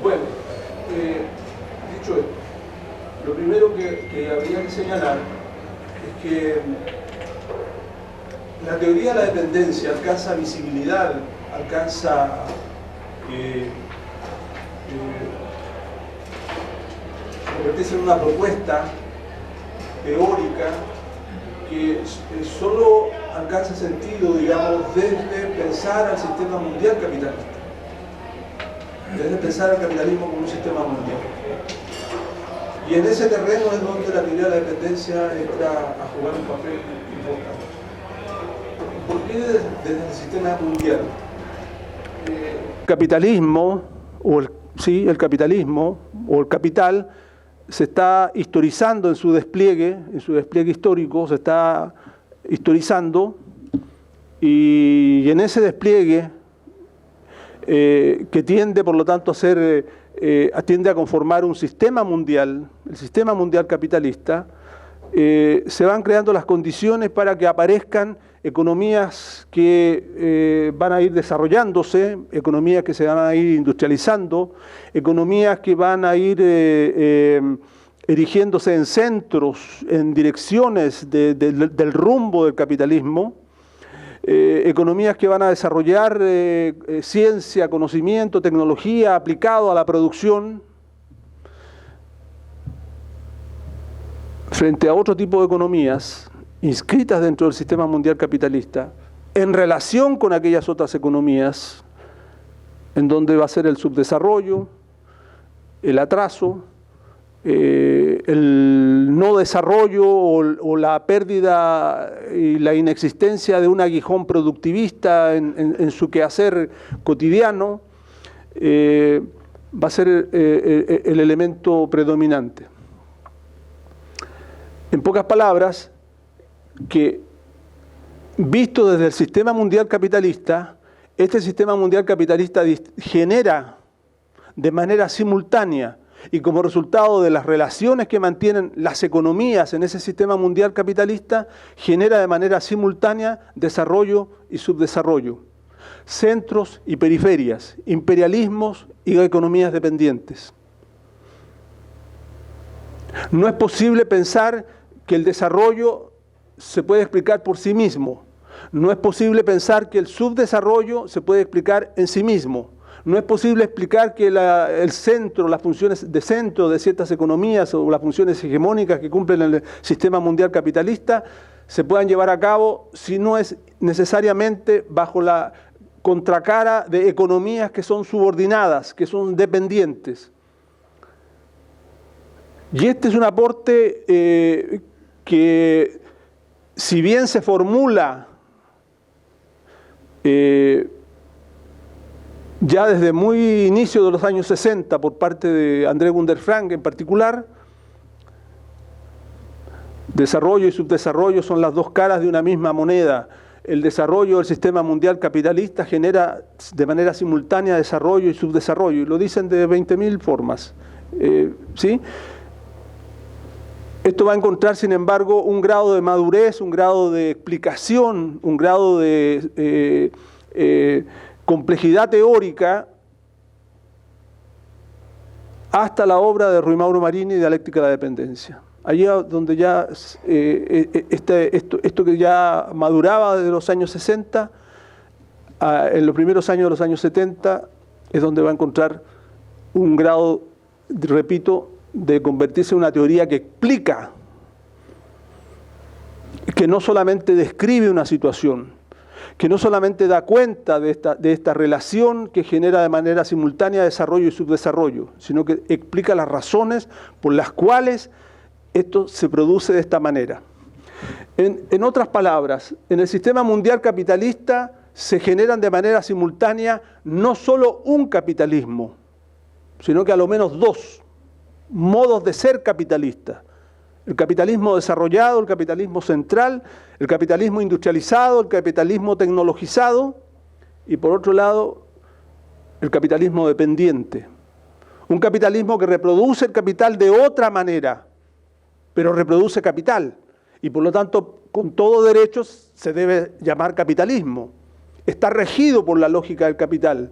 Bueno, dicho esto, lo primero que habría que señalar es que la teoría de la dependencia alcanza visibilidad, alcanza convertirse en una propuesta teórica que solo alcanza sentido, digamos, desde pensar al sistema mundial capitalista, desde pensar al capitalismo como un sistema mundial. Y en ese terreno es donde la teoría de la dependencia entra a jugar un papel importante. ¿Por qué desde el sistema mundial? Capitalismo, el capitalismo o el capital se está historizando en su despliegue histórico, se está historizando, y en ese despliegue que tiende, por lo tanto, tiende a conformar un sistema mundial, el sistema mundial capitalista, se van creando las condiciones para que aparezcan economías que van a ir desarrollándose, economías que se van a ir industrializando, economías que van a ir erigiéndose en centros, en direcciones del rumbo del capitalismo, economías que van a desarrollar ciencia, conocimiento, tecnología aplicado a la producción, frente a otro tipo de economías inscritas dentro del sistema mundial capitalista, en relación con aquellas otras economías, en donde va a ser el subdesarrollo, el atraso, el no desarrollo o la pérdida y la inexistencia de un aguijón productivista en su quehacer cotidiano, va a ser el elemento predominante. En pocas palabras, que visto desde el sistema mundial capitalista, este sistema mundial capitalista genera de manera simultánea y como resultado de las relaciones que mantienen las economías en ese sistema mundial capitalista, genera de manera simultánea desarrollo y subdesarrollo, centros y periferias, imperialismos y economías dependientes. No es posible pensar que el desarrollo se puede explicar por sí mismo. No es posible pensar que el subdesarrollo se puede explicar en sí mismo. No es posible explicar que el centro, las funciones de centro de ciertas economías o las funciones hegemónicas que cumplen el sistema mundial capitalista se puedan llevar a cabo si no es necesariamente bajo la contracara de economías que son subordinadas, que son dependientes. Y este es un aporte que, si bien se formula ya desde muy inicio de los años 60 por parte de André Gunder Frank en particular, desarrollo y subdesarrollo son las dos caras de una misma moneda. El desarrollo del sistema mundial capitalista genera de manera simultánea desarrollo y subdesarrollo, y lo dicen de 20.000 formas. ¿Sí? Esto va a encontrar, sin embargo, un grado de madurez, un grado de explicación, un grado de complejidad teórica hasta la obra de Rui Mauro Marini, Dialéctica de la Dependencia. Allí donde ya esto que ya maduraba desde los años 60, en los primeros años de los años 70, es donde va a encontrar un grado, repito, de convertirse en una teoría que explica, que no solamente describe una situación, que no solamente da cuenta de esta relación que genera de manera simultánea desarrollo y subdesarrollo, sino que explica las razones por las cuales esto se produce de esta manera. En otras palabras, en el sistema mundial capitalista se generan de manera simultánea no solo un capitalismo, sino que a lo menos dos modos de ser capitalista: el capitalismo desarrollado, el capitalismo central, el capitalismo industrializado, el capitalismo tecnologizado, y por otro lado el capitalismo dependiente, un capitalismo que reproduce el capital de otra manera, pero reproduce capital, y por lo tanto con todo derecho se debe llamar capitalismo. Está regido por la lógica del capital,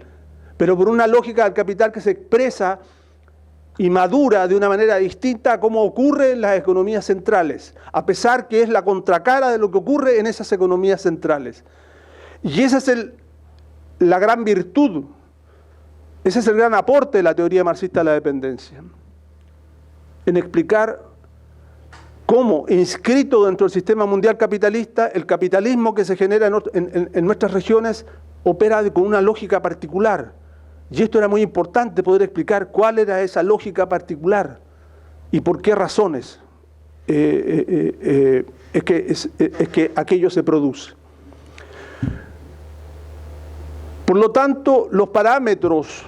pero por una lógica del capital que se expresa y madura de una manera distinta a cómo ocurre en las economías centrales, a pesar que es la contracara de lo que ocurre en esas economías centrales. Y esa es la gran virtud, ese es el gran aporte de la teoría marxista de la dependencia, en explicar cómo, inscrito dentro del sistema mundial capitalista, el capitalismo que se genera en nuestras regiones opera con una lógica particular. Y esto era muy importante, poder explicar cuál era esa lógica particular y por qué razones es que aquello se produce. Por lo tanto, los parámetros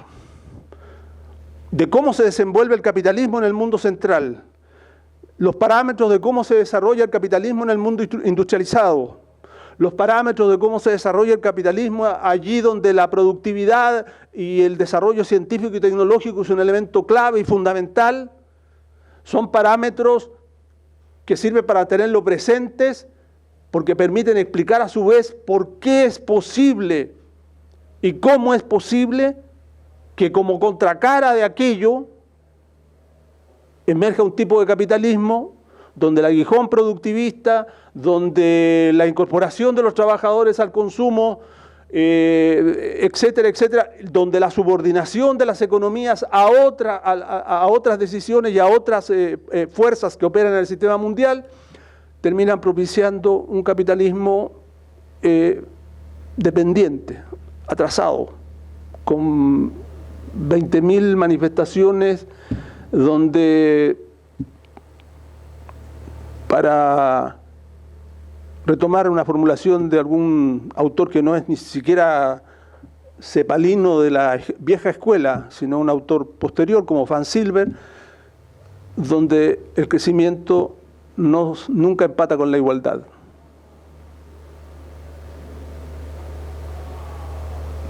de cómo se desenvuelve el capitalismo en el mundo central, los parámetros de cómo se desarrolla el capitalismo en el mundo industrializado, los parámetros de cómo se desarrolla el capitalismo allí donde la productividad y el desarrollo científico y tecnológico es un elemento clave y fundamental, son parámetros que sirven para tenerlo presentes porque permiten explicar a su vez por qué es posible y cómo es posible que como contracara de aquello emerja un tipo de capitalismo donde el aguijón productivista, donde la incorporación de los trabajadores al consumo, etcétera, etcétera, donde la subordinación de las economías a otras decisiones y a otras fuerzas que operan en el sistema mundial, terminan propiciando un capitalismo dependiente, atrasado, con 20.000 manifestaciones donde, para retomar una formulación de algún autor que no es ni siquiera cepalino de la vieja escuela, sino un autor posterior como Van Silber, donde el crecimiento nunca empata con la igualdad.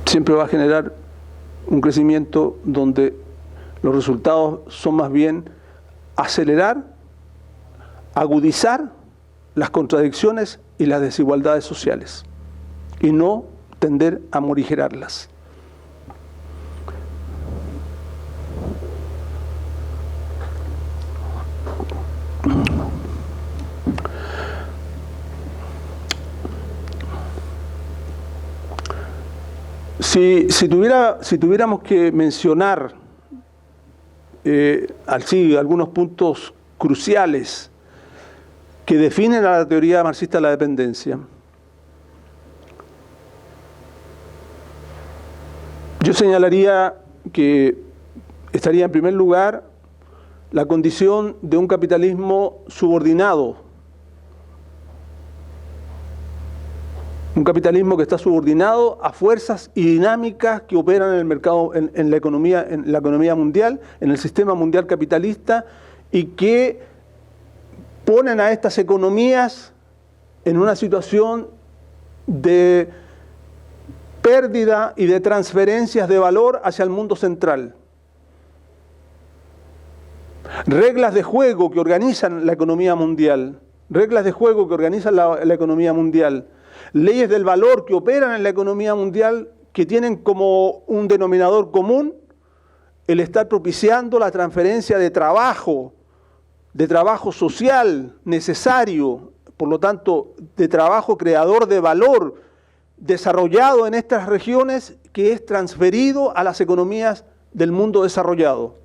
Siempre va a generar un crecimiento donde los resultados son más bien acelerar, agudizar las contradicciones y las desigualdades sociales y no tender a morigerarlas. Si tuviéramos que mencionar algunos puntos cruciales que definen a la teoría marxista de la dependencia, yo señalaría que estaría en primer lugar la condición de un capitalismo subordinado. Un capitalismo que está subordinado a fuerzas y dinámicas que operan en el mercado, en la economía mundial, en el sistema mundial capitalista, y que ponen a estas economías en una situación de pérdida y de transferencias de valor hacia el mundo central. Reglas de juego que organizan la economía mundial, reglas de juego que organizan la economía mundial, leyes del valor que operan en la economía mundial, que tienen como un denominador común el estar propiciando la transferencia de trabajo social necesario, por lo tanto, de trabajo creador de valor desarrollado en estas regiones, que es transferido a las economías del mundo desarrollado.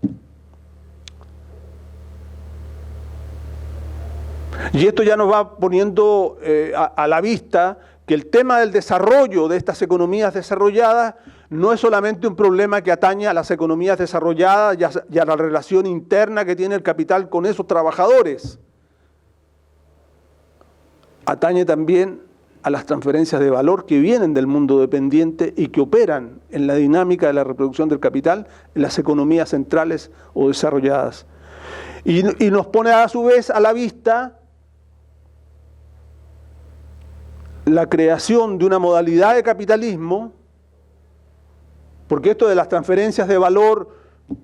Y esto ya nos va poniendo a la vista que el tema del desarrollo de estas economías desarrolladas no es solamente un problema que atañe a las economías desarrolladas y a la relación interna que tiene el capital con esos trabajadores. Atañe también a las transferencias de valor que vienen del mundo dependiente y que operan en la dinámica de la reproducción del capital en las economías centrales o desarrolladas. Y nos pone a su vez a la vista la creación de una modalidad de capitalismo, porque esto de las transferencias de valor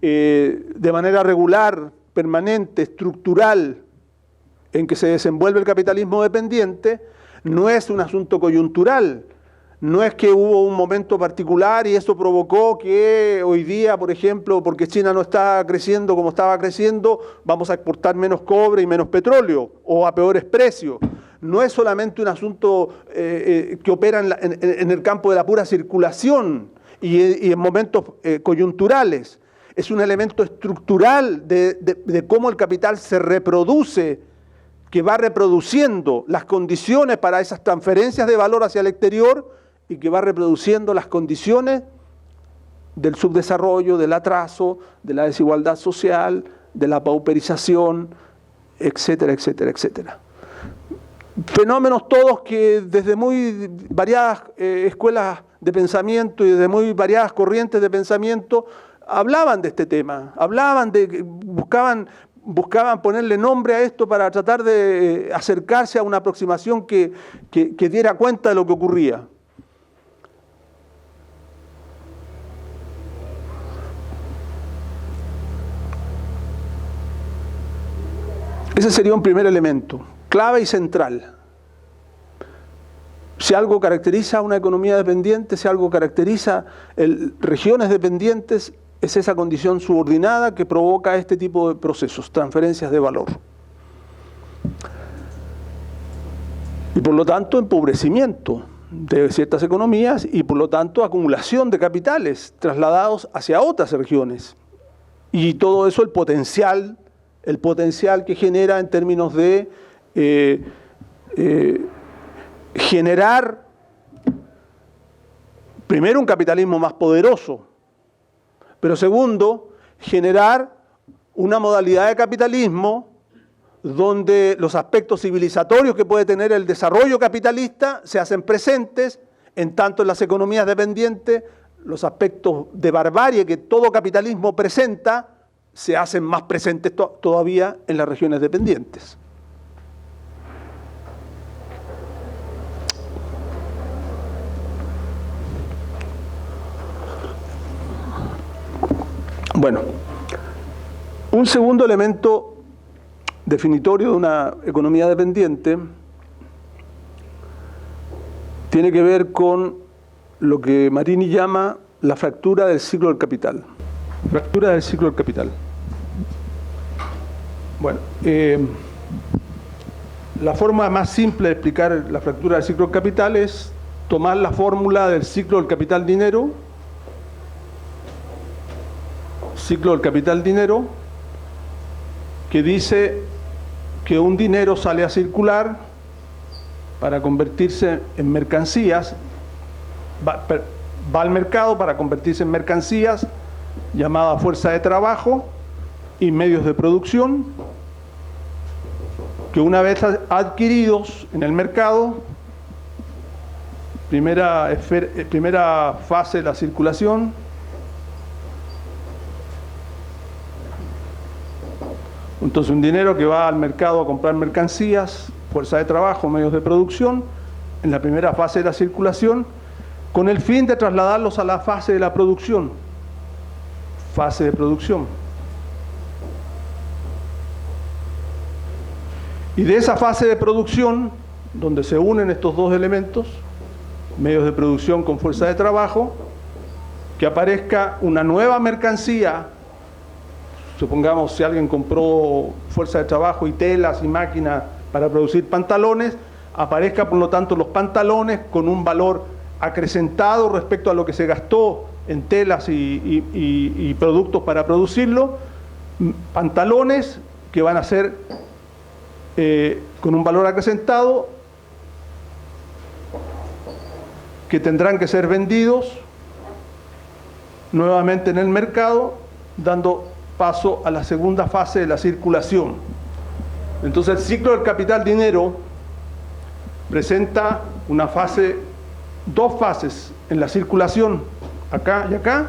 de manera regular, permanente, estructural, en que se desenvuelve el capitalismo dependiente, no es un asunto coyuntural, No es que hubo un momento particular y eso provocó que hoy día, por ejemplo, porque China no está creciendo como estaba creciendo, vamos a exportar menos cobre y menos petróleo o a peores precios. No es solamente un asunto que opera en el campo de la pura circulación y en momentos coyunturales. Es un elemento estructural de cómo el capital se reproduce, que va reproduciendo las condiciones para esas transferencias de valor hacia el exterior y que va reproduciendo las condiciones del subdesarrollo, del atraso, de la desigualdad social, de la pauperización, etcétera, etcétera, etcétera. Fenómenos todos que desde muy variadas escuelas de pensamiento y desde muy variadas corrientes de pensamiento hablaban de este tema, buscaban ponerle nombre a esto para tratar de acercarse a una aproximación que diera cuenta de lo que ocurría. Ese sería un primer elemento, clave y central. Si algo caracteriza a una economía dependiente, si algo caracteriza regiones dependientes, es esa condición subordinada que provoca este tipo de procesos, transferencias de valor. Y por lo tanto, empobrecimiento de ciertas economías y por lo tanto, acumulación de capitales trasladados hacia otras regiones. Y todo eso, el potencial que genera en términos de generar, primero, un capitalismo más poderoso, pero segundo, generar una modalidad de capitalismo donde los aspectos civilizatorios que puede tener el desarrollo capitalista se hacen presentes, en tanto en las economías dependientes, los aspectos de barbarie que todo capitalismo presenta se hacen más presentes todavía en las regiones dependientes. Bueno, un segundo elemento definitorio de una economía dependiente tiene que ver con lo que Marini llama la fractura del ciclo del capital. Fractura del ciclo del capital. Bueno, la forma más simple de explicar la fractura del ciclo del capital es tomar la fórmula del ciclo del capital-dinero, ciclo del capital-dinero, que dice que un dinero sale a circular para convertirse en mercancías, va al mercado para convertirse en mercancías, llamada fuerza de trabajo y medios de producción, que una vez adquiridos en el mercado, primera fase de la circulación, entonces un dinero que va al mercado a comprar mercancías, fuerza de trabajo, medios de producción, en la primera fase de la circulación, con el fin de trasladarlos a la fase de la producción. Fase de producción. Y de esa fase de producción, donde se unen estos dos elementos, medios de producción con fuerza de trabajo, que aparezca una nueva mercancía. Supongamos si alguien compró fuerza de trabajo y telas y máquinas para producir pantalones, aparezca por lo tanto los pantalones con un valor acrecentado respecto a lo que se gastó en telas y productos para producirlo, pantalones que van a ser con un valor acrecentado, que tendrán que ser vendidos nuevamente en el mercado, dando paso a la segunda fase de la circulación. Entonces el ciclo del capital-dinero presenta una fase, dos fases en la circulación, acá y acá,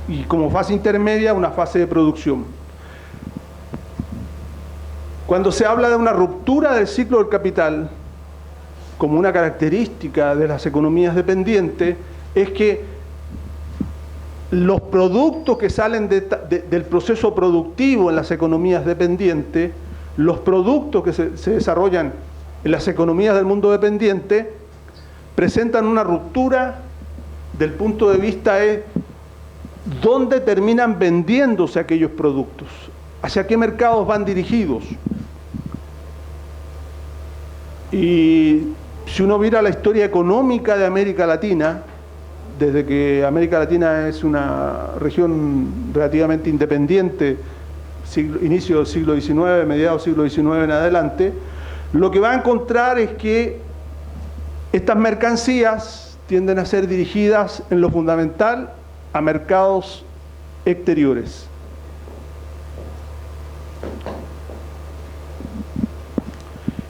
y como fase intermedia una fase de producción. Cuando se habla de una ruptura del ciclo del capital, como una característica de las economías dependientes, es que los productos que salen del proceso productivo en las economías dependientes, los productos que se desarrollan en las economías del mundo dependiente, presentan una ruptura del punto de vista de dónde terminan vendiéndose aquellos productos, hacia qué mercados van dirigidos. Y si uno mira la historia económica de América Latina, desde que América Latina es una región relativamente independiente, inicio del siglo XIX, mediados del siglo XIX en adelante, lo que va a encontrar es que estas mercancías tienden a ser dirigidas en lo fundamental a mercados exteriores.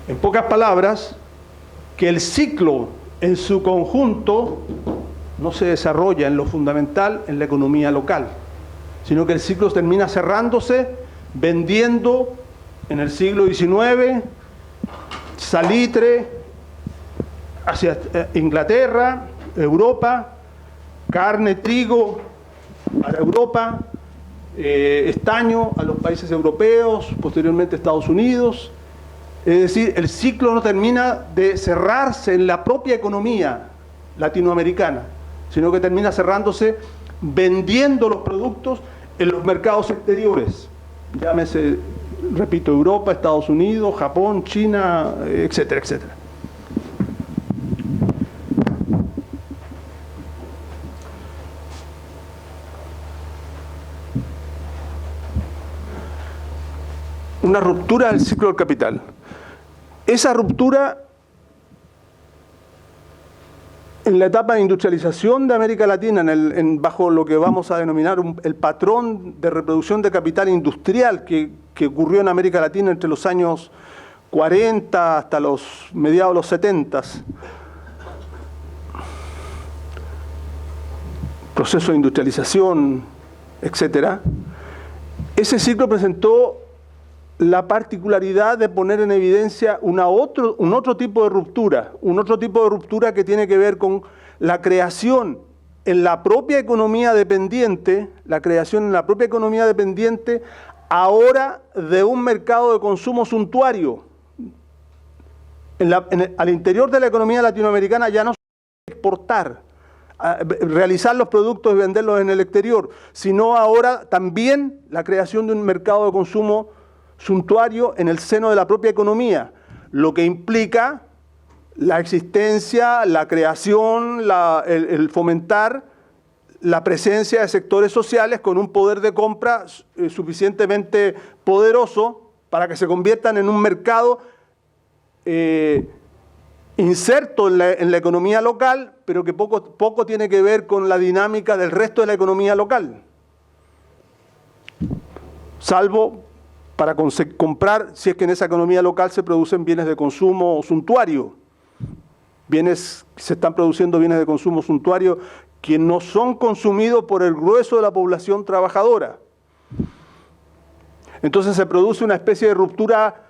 En pocas palabras, que el ciclo en su conjunto no se desarrolla en lo fundamental en la economía local, sino que el ciclo termina cerrándose vendiendo en el siglo XIX salitre hacia Inglaterra, Europa, carne, trigo para Europa, estaño a los países europeos, posteriormente Estados Unidos. Es decir, el ciclo no termina de cerrarse en la propia economía latinoamericana, sino que termina cerrándose vendiendo los productos en los mercados exteriores. Llámese, repito, Europa, Estados Unidos, Japón, China, etcétera, etcétera. Una ruptura del ciclo del capital. Esa ruptura en la etapa de industrialización de América Latina, bajo lo que vamos a denominar el patrón de reproducción de capital industrial que ocurrió en América Latina entre los años 40 hasta los mediados de los 70, proceso de industrialización, etcétera. Ese ciclo presentó la particularidad de poner en evidencia un otro tipo de ruptura que tiene que ver con la creación en la propia economía dependiente, ahora de un mercado de consumo suntuario. Al interior de la economía latinoamericana ya no se exportar, realizar los productos y venderlos en el exterior, sino ahora también la creación de un mercado de consumo suntuario en el seno de la propia economía, lo que implica la existencia, la creación, el fomentar la presencia de sectores sociales con un poder de compra suficientemente poderoso para que se conviertan en un mercado inserto en la economía local, pero que poco tiene que ver con la dinámica del resto de la economía local. Salvo para comprar, si es que en esa economía local se producen bienes de consumo suntuario. Se están produciendo bienes de consumo suntuario que no son consumidos por el grueso de la población trabajadora. Entonces se produce una especie de ruptura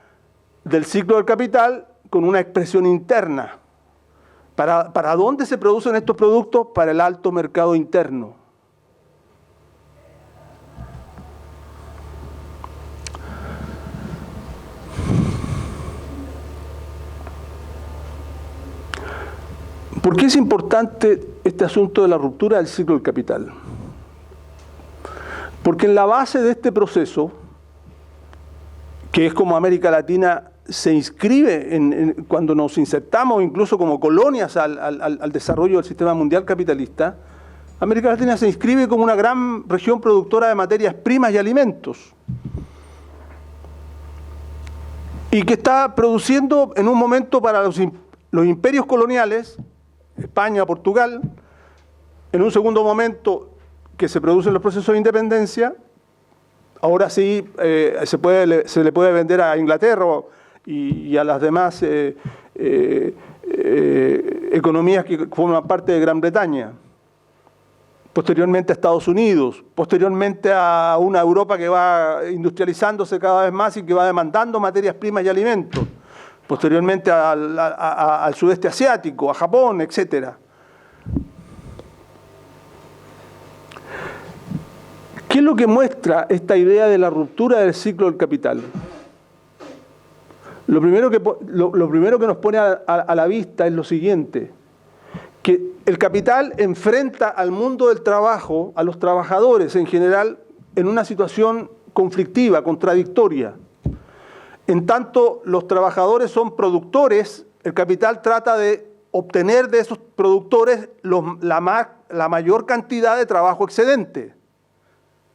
del ciclo del capital con una expresión interna. ¿Para dónde se producen estos productos? Para el alto mercado interno. ¿Por qué es importante este asunto de la ruptura del ciclo del capital? Porque en la base de este proceso, que es como América Latina se inscribe cuando nos insertamos incluso como colonias al desarrollo del sistema mundial capitalista, América Latina se inscribe como una gran región productora de materias primas y alimentos. Y que está produciendo en un momento para los imperios coloniales, España, Portugal, en un segundo momento que se producen los procesos de independencia, ahora sí se le puede vender a Inglaterra y a las demás economías que forman parte de Gran Bretaña, posteriormente a Estados Unidos, posteriormente a una Europa que va industrializándose cada vez más y que va demandando materias primas y alimentos, posteriormente al sudeste asiático, a Japón, etc. ¿Qué es lo que muestra esta idea de la ruptura del ciclo del capital? Lo primero que nos pone a la vista es lo siguiente, que el capital enfrenta al mundo del trabajo, a los trabajadores en general, en una situación conflictiva, contradictoria. En tanto los trabajadores son productores, el capital trata de obtener de esos productores la mayor cantidad de trabajo excedente,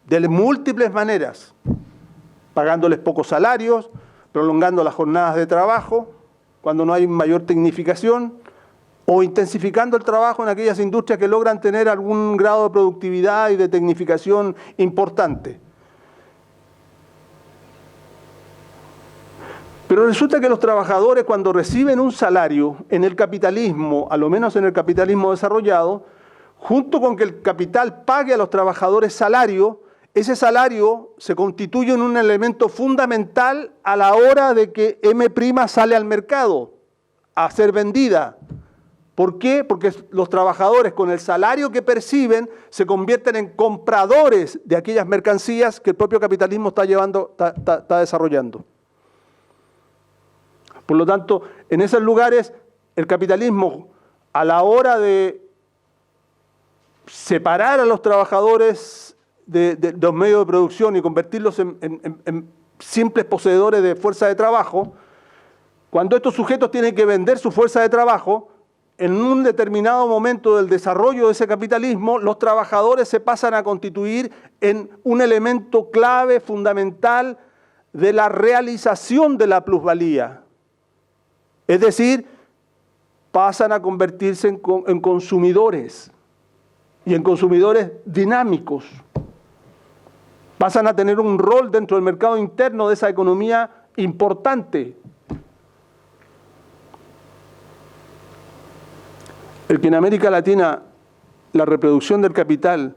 de múltiples maneras, pagándoles pocos salarios, prolongando las jornadas de trabajo, cuando no hay mayor tecnificación, o intensificando el trabajo en aquellas industrias que logran tener algún grado de productividad y de tecnificación importante. Pero resulta que los trabajadores, cuando reciben un salario en el capitalismo, a lo menos en el capitalismo desarrollado, junto con que el capital pague a los trabajadores salario, ese salario se constituye en un elemento fundamental a la hora de que M' sale al mercado a ser vendida. ¿Por qué? Porque los trabajadores con el salario que perciben se convierten en compradores de aquellas mercancías que el propio capitalismo está desarrollando. Por lo tanto, en esos lugares el capitalismo, a la hora de separar a los trabajadores de los medios de producción y convertirlos en simples poseedores de fuerza de trabajo, cuando estos sujetos tienen que vender su fuerza de trabajo, en un determinado momento del desarrollo de ese capitalismo, los trabajadores se pasan a constituir en un elemento clave, fundamental, de la realización de la plusvalía. Es decir, pasan a convertirse en consumidores, y en consumidores dinámicos. Pasan a tener un rol dentro del mercado interno de esa economía importante. El que en América Latina la reproducción del capital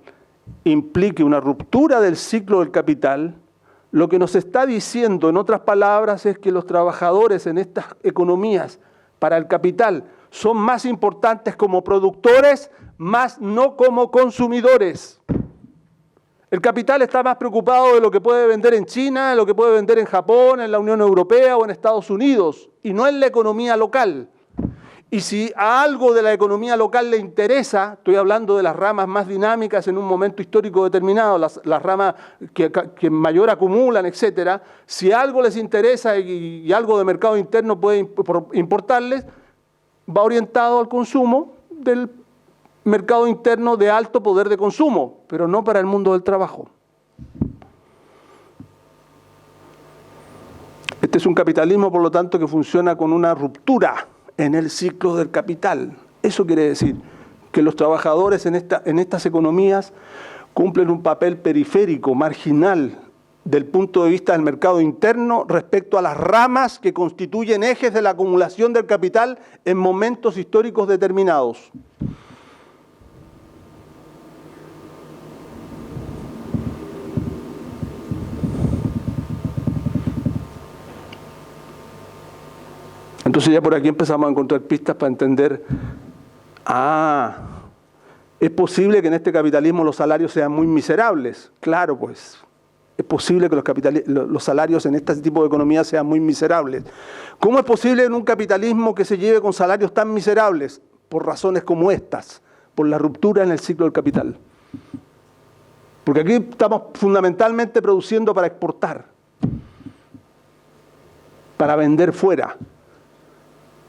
implique una ruptura del ciclo del capital, lo que nos está diciendo, en otras palabras, es que los trabajadores en estas economías para el capital son más importantes como productores, más no como consumidores. El capital está más preocupado de lo que puede vender en China, de lo que puede vender en Japón, en la Unión Europea o en Estados Unidos, y no en la economía local. Y si a algo de la economía local le interesa, estoy hablando de las ramas más dinámicas en un momento histórico determinado, las ramas que mayor acumulan, etcétera, si algo les interesa y algo de mercado interno puede importarles, va orientado al consumo del mercado interno de alto poder de consumo, pero no para el mundo del trabajo. Este es un capitalismo, por lo tanto, que funciona con una ruptura en el ciclo del capital. Eso quiere decir que los trabajadores en estas economías cumplen un papel periférico, marginal, del punto de vista del mercado interno respecto a las ramas que constituyen ejes de la acumulación del capital en momentos históricos determinados. Entonces ya por aquí empezamos a encontrar pistas para entender, es posible que en este capitalismo los salarios sean muy miserables. Claro, pues, es posible que los salarios en este tipo de economía sean muy miserables. ¿Cómo es posible en un capitalismo que se lleve con salarios tan miserables? Por razones como estas, por la ruptura en el ciclo del capital. Porque aquí estamos fundamentalmente produciendo para exportar, para vender fuera.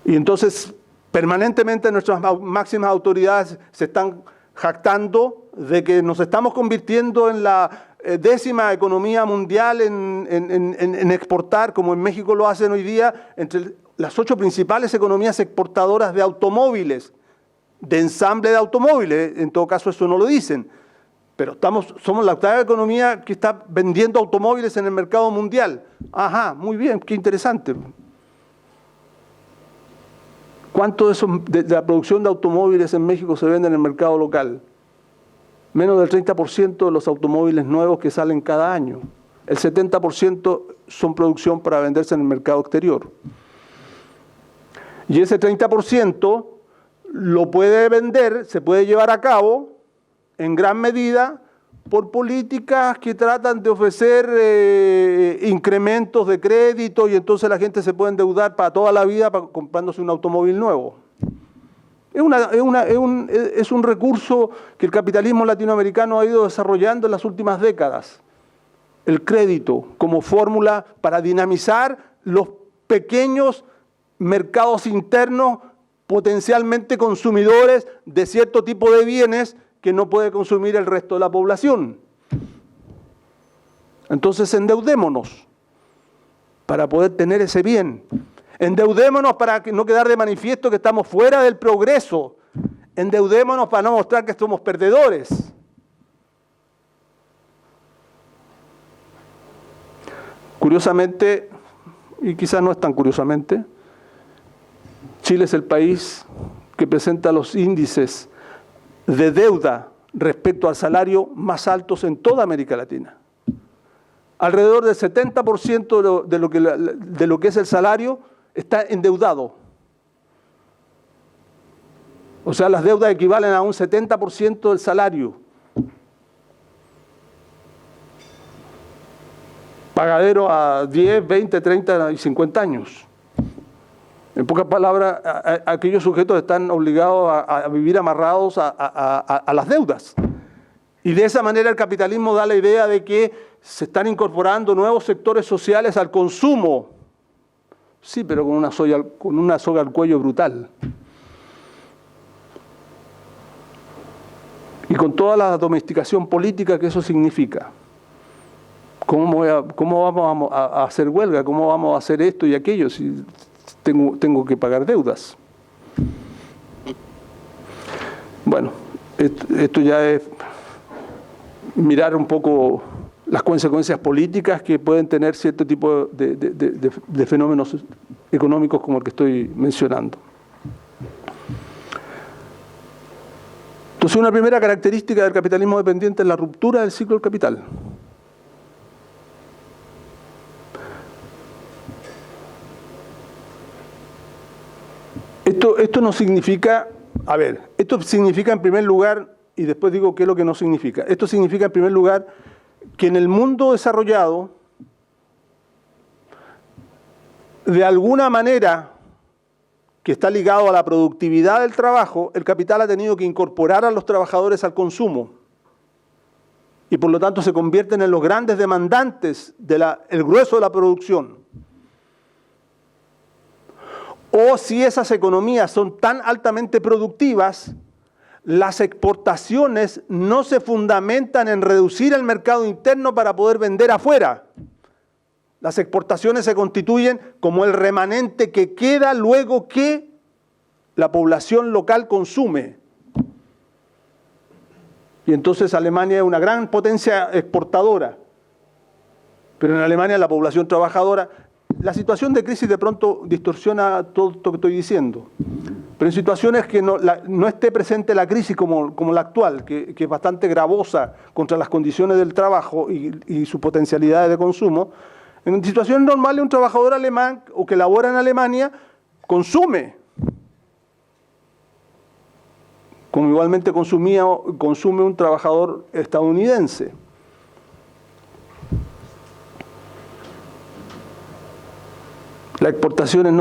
Y entonces, permanentemente nuestras máximas autoridades se están jactando de que nos estamos convirtiendo en la 10ª economía mundial en exportar, como en México lo hacen hoy día, entre las 8 principales economías exportadoras de automóviles, de ensamble de automóviles. En todo caso, eso no lo dicen. Pero somos la 8ª economía que está vendiendo automóviles en el mercado mundial. Ajá, muy bien, qué interesante. ¿Cuánto de la producción de automóviles en México se vende en el mercado local? Menos del 30% de los automóviles nuevos que salen cada año. El 70% son producción para venderse en el mercado exterior. Y ese 30% lo puede vender, se puede llevar a cabo en gran medida por políticas que tratan de ofrecer incrementos de crédito, y entonces la gente se puede endeudar para toda la vida comprándose un automóvil nuevo. Es un recurso que el capitalismo latinoamericano ha ido desarrollando en las últimas décadas. El crédito como fórmula para dinamizar los pequeños mercados internos potencialmente consumidores de cierto tipo de bienes que no puede consumir el resto de la población. Entonces endeudémonos para poder tener ese bien. Endeudémonos para no quedar de manifiesto que estamos fuera del progreso. Endeudémonos para no mostrar que somos perdedores. Curiosamente, y quizás no es tan curiosamente, Chile es el país que presenta los índices de deuda respecto al salario más altos en toda América Latina. Alrededor del 70% de lo que es el salario está endeudado. O sea, las deudas equivalen a un 70% del salario. Pagadero a 10, 20, 30 y 50 años. En pocas palabras, aquellos sujetos están obligados a vivir amarrados a las deudas. Y de esa manera el capitalismo da la idea de que se están incorporando nuevos sectores sociales al consumo. Sí, pero con una soga al cuello brutal. Y con toda la domesticación política que eso significa. ¿Cómo vamos a hacer huelga? ¿Cómo vamos a hacer esto y aquello si tengo que pagar deudas? Bueno, esto ya es mirar un poco las consecuencias políticas que pueden tener cierto tipo de fenómenos económicos como el que estoy mencionando. Entonces, una primera característica del capitalismo dependiente es la ruptura del ciclo del capital. Esto no significa, esto significa en primer lugar, y después digo qué es lo que no significa. Esto significa en primer lugar que en el mundo desarrollado, de alguna manera que está ligado a la productividad del trabajo, el capital ha tenido que incorporar a los trabajadores al consumo. Y por lo tanto se convierten en los grandes demandantes del grueso de la producción. O si esas economías son tan altamente productivas, las exportaciones no se fundamentan en reducir el mercado interno para poder vender afuera. Las exportaciones se constituyen como el remanente que queda luego que la población local consume. Y entonces Alemania es una gran potencia exportadora. Pero en Alemania la población trabajadora... La situación de crisis de pronto distorsiona todo esto que estoy diciendo. Pero en situaciones que no esté presente la crisis como la actual, que es bastante gravosa contra las condiciones del trabajo y sus potencialidades de consumo, en situaciones normales un trabajador alemán o que labora en Alemania consume. Como igualmente consume un trabajador estadounidense. Las exportaciones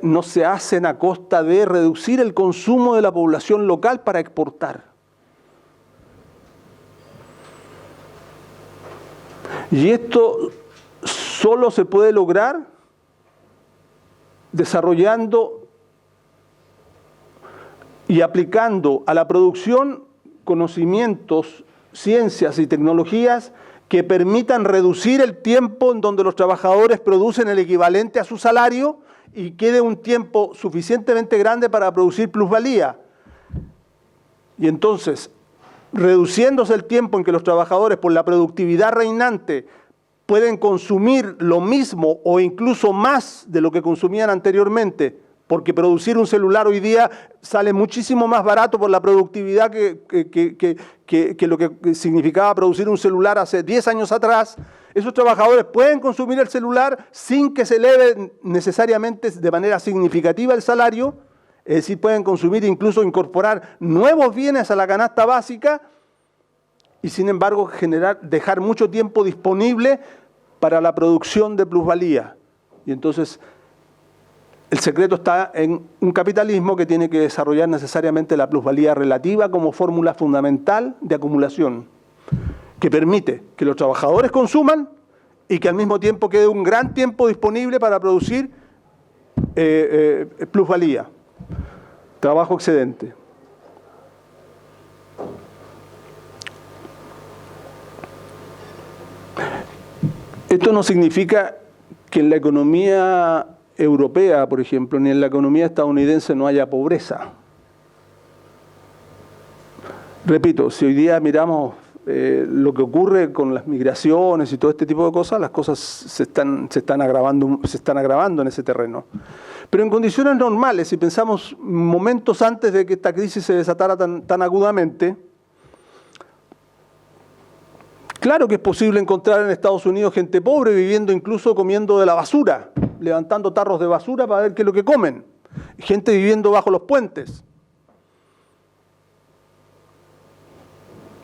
no se hacen a costa de reducir el consumo de la población local para exportar. Y esto solo se puede lograr desarrollando y aplicando a la producción conocimientos, ciencias y tecnologías que permitan reducir el tiempo en donde los trabajadores producen el equivalente a su salario y quede un tiempo suficientemente grande para producir plusvalía. Y entonces, reduciéndose el tiempo en que los trabajadores, por la productividad reinante, pueden consumir lo mismo o incluso más de lo que consumían anteriormente, porque producir un celular hoy día sale muchísimo más barato por la productividad que lo que significaba producir un celular hace 10 años atrás. Esos trabajadores pueden consumir el celular sin que se eleve necesariamente de manera significativa el salario, es decir, pueden consumir e incluso incorporar nuevos bienes a la canasta básica y sin embargo dejar mucho tiempo disponible para la producción de plusvalía. Y entonces El secreto está en un capitalismo que tiene que desarrollar necesariamente la plusvalía relativa como fórmula fundamental de acumulación, que permite que los trabajadores consuman y que al mismo tiempo quede un gran tiempo disponible para producir plusvalía, trabajo excedente. Esto no significa que en la economía europea, por ejemplo, ni en la economía estadounidense no haya pobreza. Repito, si hoy día miramos lo que ocurre con las migraciones y todo este tipo de cosas, las cosas se están agravando en ese terreno. Pero en condiciones normales, si pensamos momentos antes de que esta crisis se desatara tan agudamente, claro que es posible encontrar en Estados Unidos gente pobre viviendo incluso comiendo de la basura, levantando tarros de basura para ver qué es lo que comen. Gente viviendo bajo los puentes.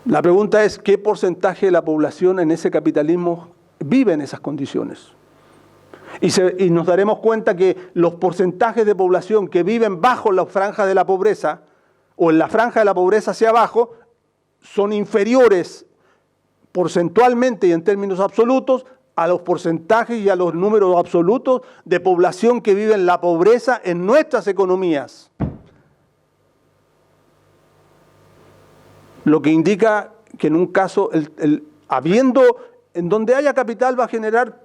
La pregunta es, ¿qué porcentaje de la población en ese capitalismo vive en esas condiciones? Y nos daremos cuenta que los porcentajes de población que viven bajo la franja de la pobreza, o en la franja de la pobreza hacia abajo, son inferiores porcentualmente y en términos absolutos a los porcentajes y a los números absolutos de población que vive en la pobreza en nuestras economías. Lo que indica que en un caso, en donde haya capital va a generar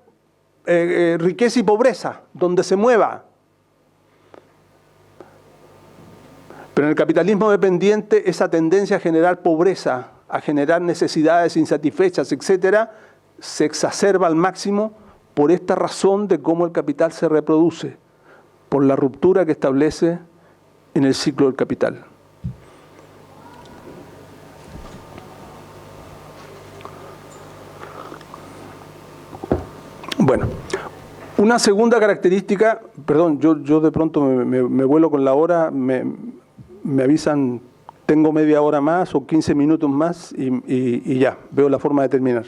riqueza y pobreza, donde se mueva. Pero en el capitalismo dependiente, esa tendencia a generar pobreza, a generar necesidades insatisfechas, etcétera, se exacerba al máximo por esta razón de cómo el capital se reproduce, por la ruptura que establece en el ciclo del capital. Bueno, una segunda característica, perdón, yo de pronto me vuelo con la hora, me avisan, tengo media hora más o 15 minutos más y ya, veo la forma de terminar.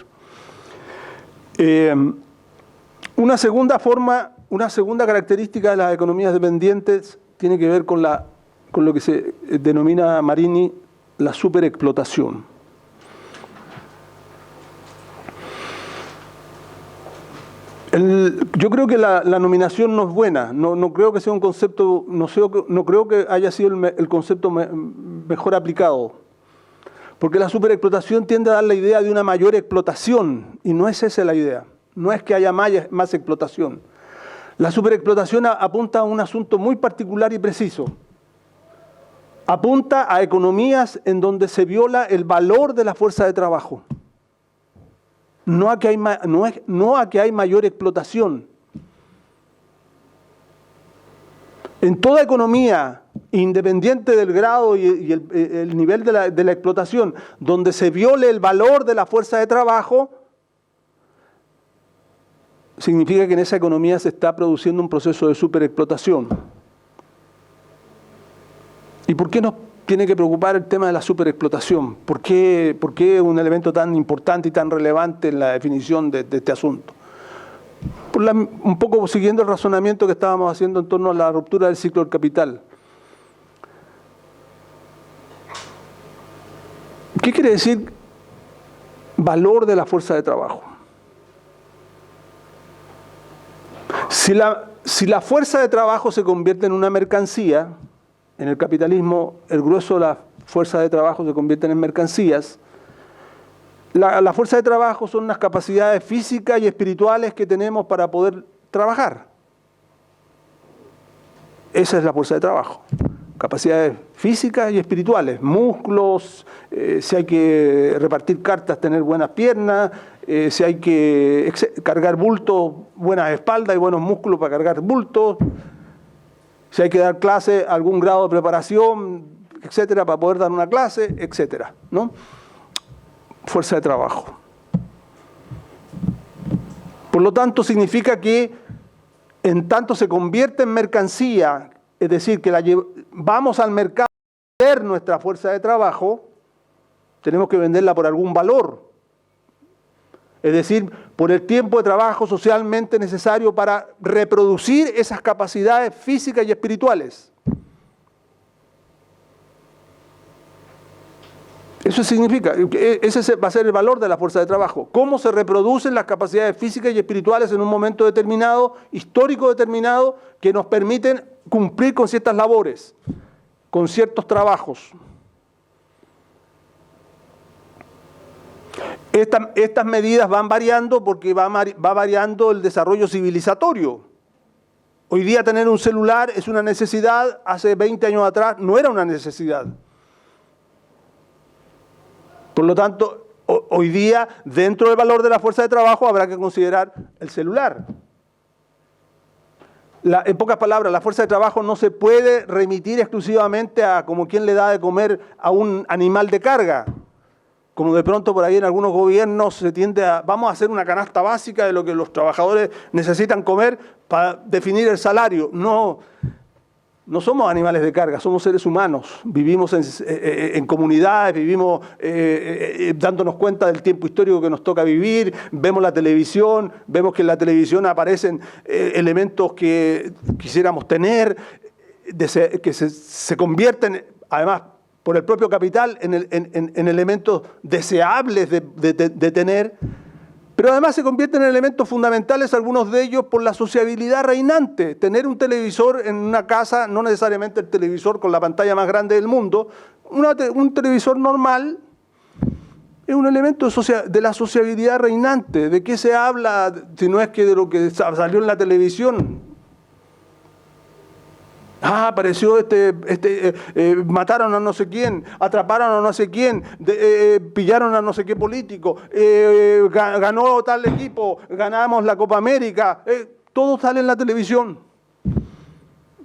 Una segunda característica de las economías dependientes tiene que ver con lo que se denomina Marini la superexplotación. Yo creo que la nominación no es buena, no creo que sea un concepto, no creo que haya sido el concepto mejor aplicado, porque la superexplotación tiende a dar la idea de una mayor explotación, y no es esa la idea, no es que haya más explotación. La superexplotación apunta a un asunto muy particular y preciso, apunta a economías en donde se viola el valor de la fuerza de trabajo. No a que hay mayor explotación. En toda economía, independiente del grado y el nivel de la explotación, donde se viole el valor de la fuerza de trabajo, significa que en esa economía se está produciendo un proceso de superexplotación. ¿Y por qué nos tiene que preocupar el tema de la superexplotación? ¿Por qué es un elemento tan importante y tan relevante en la definición de este asunto? Un poco siguiendo el razonamiento que estábamos haciendo en torno a la ruptura del ciclo del capital. ¿Qué quiere decir valor de la fuerza de trabajo? Si la fuerza de trabajo se convierte en una mercancía, en el capitalismo, el grueso de la fuerza de trabajo se convierten en mercancías. La fuerza de trabajo son unas capacidades físicas y espirituales que tenemos para poder trabajar. Esa es la fuerza de trabajo. Capacidades físicas y espirituales, músculos, si hay que repartir cartas, tener buenas piernas, si hay que cargar bultos, buenas espaldas y buenos músculos para cargar bultos. Si hay que dar clase, algún grado de preparación, etcétera, para poder dar una clase, etcétera, ¿no? Fuerza de trabajo. Por lo tanto, significa que en tanto se convierte en mercancía, es decir, que vamos al mercado a vender nuestra fuerza de trabajo, tenemos que venderla por algún valor. Es decir, por el tiempo de trabajo socialmente necesario para reproducir esas capacidades físicas y espirituales. Eso significa, ese va a ser el valor de la fuerza de trabajo. Cómo se reproducen las capacidades físicas y espirituales en un momento determinado, histórico determinado, que nos permiten cumplir con ciertas labores, con ciertos trabajos. Estas medidas van variando porque va variando el desarrollo civilizatorio. Hoy día tener un celular es una necesidad, hace 20 años atrás no era una necesidad. Por lo tanto, hoy día, dentro del valor de la fuerza de trabajo, habrá que considerar el celular. En pocas palabras, la fuerza de trabajo no se puede remitir exclusivamente a como quien le da de comer a un animal de carga. Como de pronto por ahí en algunos gobiernos se tiende a, vamos a hacer una canasta básica de lo que los trabajadores necesitan comer para definir el salario. No somos animales de carga, somos seres humanos, vivimos en comunidades, vivimos dándonos cuenta del tiempo histórico que nos toca vivir, vemos la televisión, vemos que en la televisión aparecen elementos que quisiéramos tener, que se convierten, además, por el propio capital, en elementos deseables de tener, pero además se convierten en elementos fundamentales, algunos de ellos por la sociabilidad reinante. Tener un televisor en una casa, no necesariamente el televisor con la pantalla más grande del mundo, un televisor normal es un elemento de la sociabilidad reinante. ¿De qué se habla si no es que de lo que salió en la televisión? Apareció mataron a no sé quién, atraparon a no sé quién, pillaron a no sé qué político, ganó tal equipo, ganamos la Copa América, todo sale en la televisión.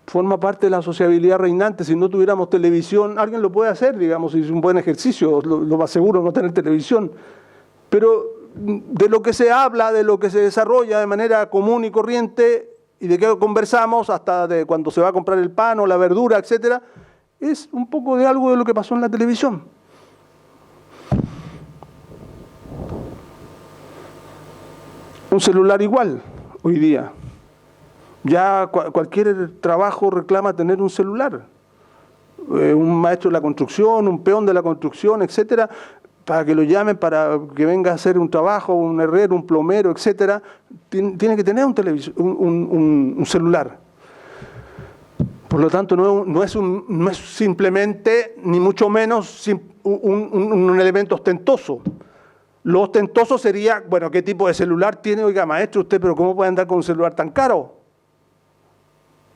Forma parte de la sociabilidad reinante. Si no tuviéramos televisión, alguien lo puede hacer, digamos, si es un buen ejercicio, lo más seguro no tener televisión. Pero de lo que se habla, de lo que se desarrolla de manera común y corriente, y de qué conversamos, hasta de cuando se va a comprar el pan o la verdura, etcétera, es un poco de algo de lo que pasó en la televisión. Un celular igual, hoy día. Ya cualquier trabajo reclama tener un celular. Un maestro de la construcción, un peón de la construcción, etcétera, para que lo llamen, para que venga a hacer un trabajo, un herrero, un plomero, etcétera, tiene que tener un celular. Por lo tanto, no es simplemente, ni mucho menos, un elemento ostentoso. Lo ostentoso sería, bueno, ¿qué tipo de celular tiene? Oiga, maestro, usted, pero ¿cómo puede andar con un celular tan caro?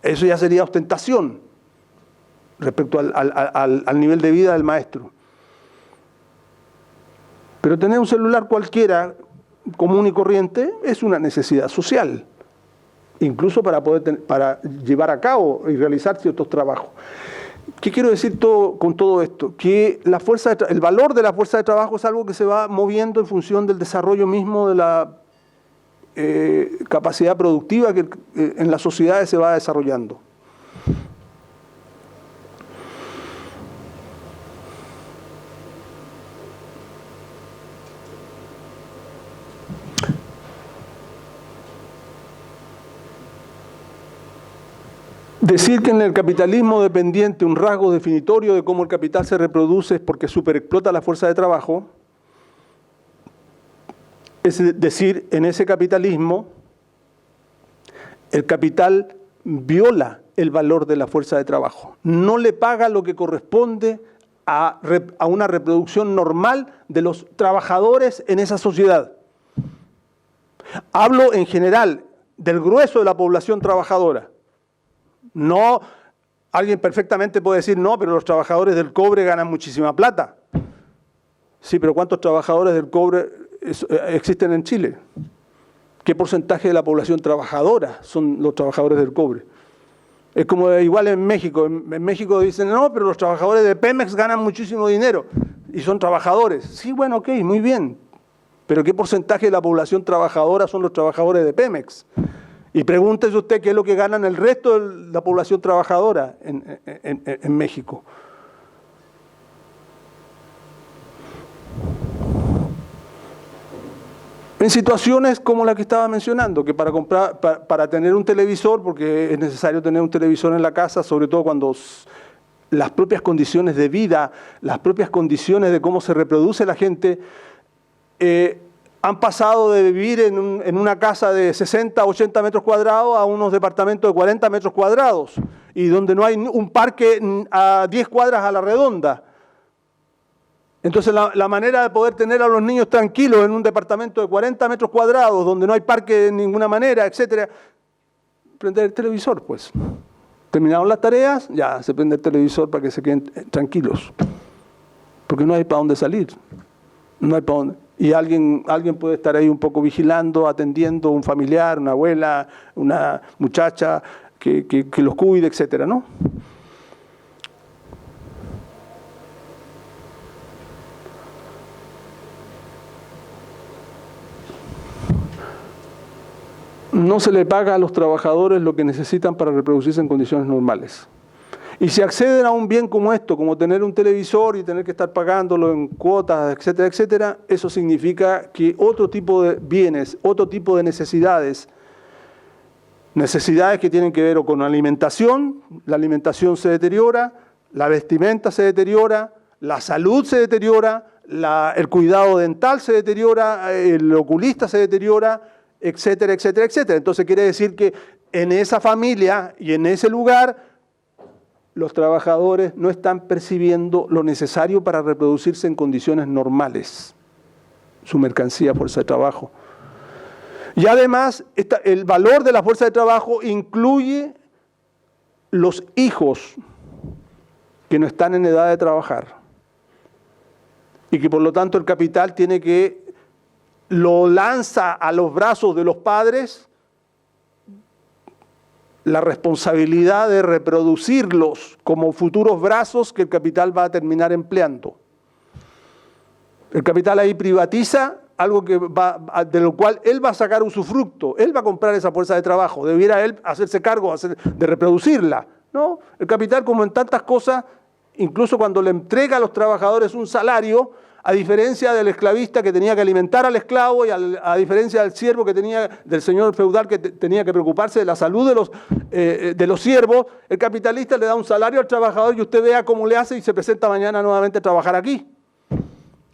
Eso ya sería ostentación respecto al nivel de vida del maestro. Pero tener un celular cualquiera, común y corriente, es una necesidad social, incluso para llevar a cabo y realizar ciertos trabajos. ¿Qué quiero decir con todo esto? Que el valor de la fuerza de trabajo es algo que se va moviendo en función del desarrollo mismo de la capacidad productiva que en las sociedades se va desarrollando. Decir que en el capitalismo dependiente un rasgo definitorio de cómo el capital se reproduce es porque superexplota la fuerza de trabajo, es decir, en ese capitalismo el capital viola el valor de la fuerza de trabajo, no le paga lo que corresponde a una reproducción normal de los trabajadores en esa sociedad. Hablo en general del grueso de la población trabajadora. No, alguien perfectamente puede decir, no, pero los trabajadores del cobre ganan muchísima plata. Sí, pero ¿cuántos trabajadores del cobre existen en Chile? ¿Qué porcentaje de la población trabajadora son los trabajadores del cobre? Es como igual en México. En México dicen, no, pero los trabajadores de Pemex ganan muchísimo dinero y son trabajadores. Sí, bueno, ok, muy bien. Pero ¿qué porcentaje de la población trabajadora son los trabajadores de Pemex? Y pregúntese usted qué es lo que ganan el resto de la población trabajadora en México. En situaciones como la que estaba mencionando, que para tener un televisor, porque es necesario tener un televisor en la casa, sobre todo cuando las propias condiciones de vida, las propias condiciones de cómo se reproduce la gente, han pasado de vivir en una casa de 60, 80 metros cuadrados a unos departamentos de 40 metros cuadrados, y donde no hay un parque a 10 cuadras a la redonda. Entonces la manera de poder tener a los niños tranquilos en un departamento de 40 metros cuadrados, donde no hay parque de ninguna manera, etcétera, prender el televisor, pues. Terminaron las tareas, ya se prende el televisor para que se queden tranquilos. Porque no hay para dónde salir. No hay para dónde. Y alguien puede estar ahí un poco vigilando, atendiendo, un familiar, una abuela, una muchacha que los cuide, etcétera, ¿no? No se le paga a los trabajadores lo que necesitan para reproducirse en condiciones normales. Y si acceden a un bien como esto, como tener un televisor y tener que estar pagándolo en cuotas, etcétera, etcétera, eso significa que otro tipo de bienes, otro tipo de necesidades que tienen que ver o con alimentación, la alimentación se deteriora, la vestimenta se deteriora, la salud se deteriora, el cuidado dental se deteriora, el oculista se deteriora, etcétera, etcétera, etcétera. Entonces quiere decir que en esa familia y en ese lugar los trabajadores no están percibiendo lo necesario para reproducirse en condiciones normales, su mercancía, fuerza de trabajo. Y además, el valor de la fuerza de trabajo incluye los hijos que no están en edad de trabajar y que por lo tanto el capital lo lanza a los brazos de los padres la responsabilidad de reproducirlos como futuros brazos que el capital va a terminar empleando. El capital ahí privatiza algo de lo cual él va a sacar usufructo, él va a comprar esa fuerza de trabajo, debiera él hacerse cargo de reproducirla, ¿no? El capital, como en tantas cosas, incluso cuando le entrega a los trabajadores un salario, a diferencia del esclavista que tenía que alimentar al esclavo y a diferencia del siervo del señor feudal que tenía que preocuparse de la salud de los siervos, el capitalista le da un salario al trabajador y usted vea cómo le hace y se presenta mañana nuevamente a trabajar aquí.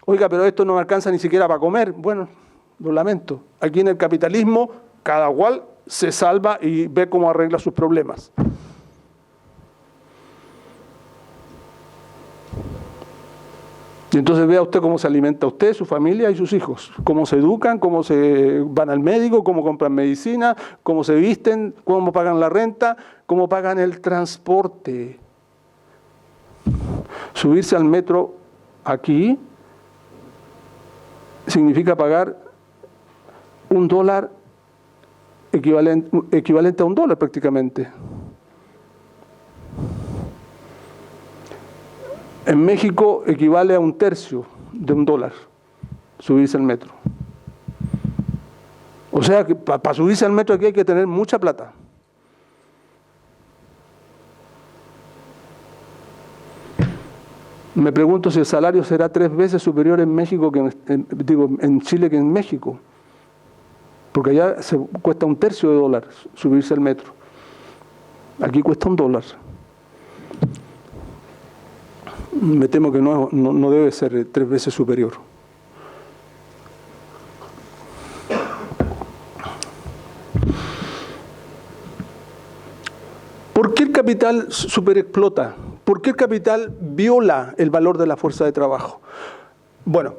Oiga, pero esto no me alcanza ni siquiera para comer. Bueno, lo lamento. Aquí en el capitalismo cada cual se salva y ve cómo arregla sus problemas. Y entonces vea usted cómo se alimenta usted, su familia y sus hijos, cómo se educan, cómo se van al médico, cómo compran medicina, cómo se visten, cómo pagan la renta, cómo pagan el transporte. Subirse al metro aquí significa pagar $1 equivalente a $1 prácticamente. En México equivale a 1/3 de $1 subirse al metro. O sea que para subirse al metro aquí hay que tener mucha plata. Me pregunto si el salario será 3 veces superior en México en Chile que en México. Porque allá cuesta $1/3 subirse al metro. Aquí cuesta $1. Me temo que no debe ser 3 veces superior. ¿Por qué el capital superexplota? ¿Por qué el capital viola el valor de la fuerza de trabajo? Bueno,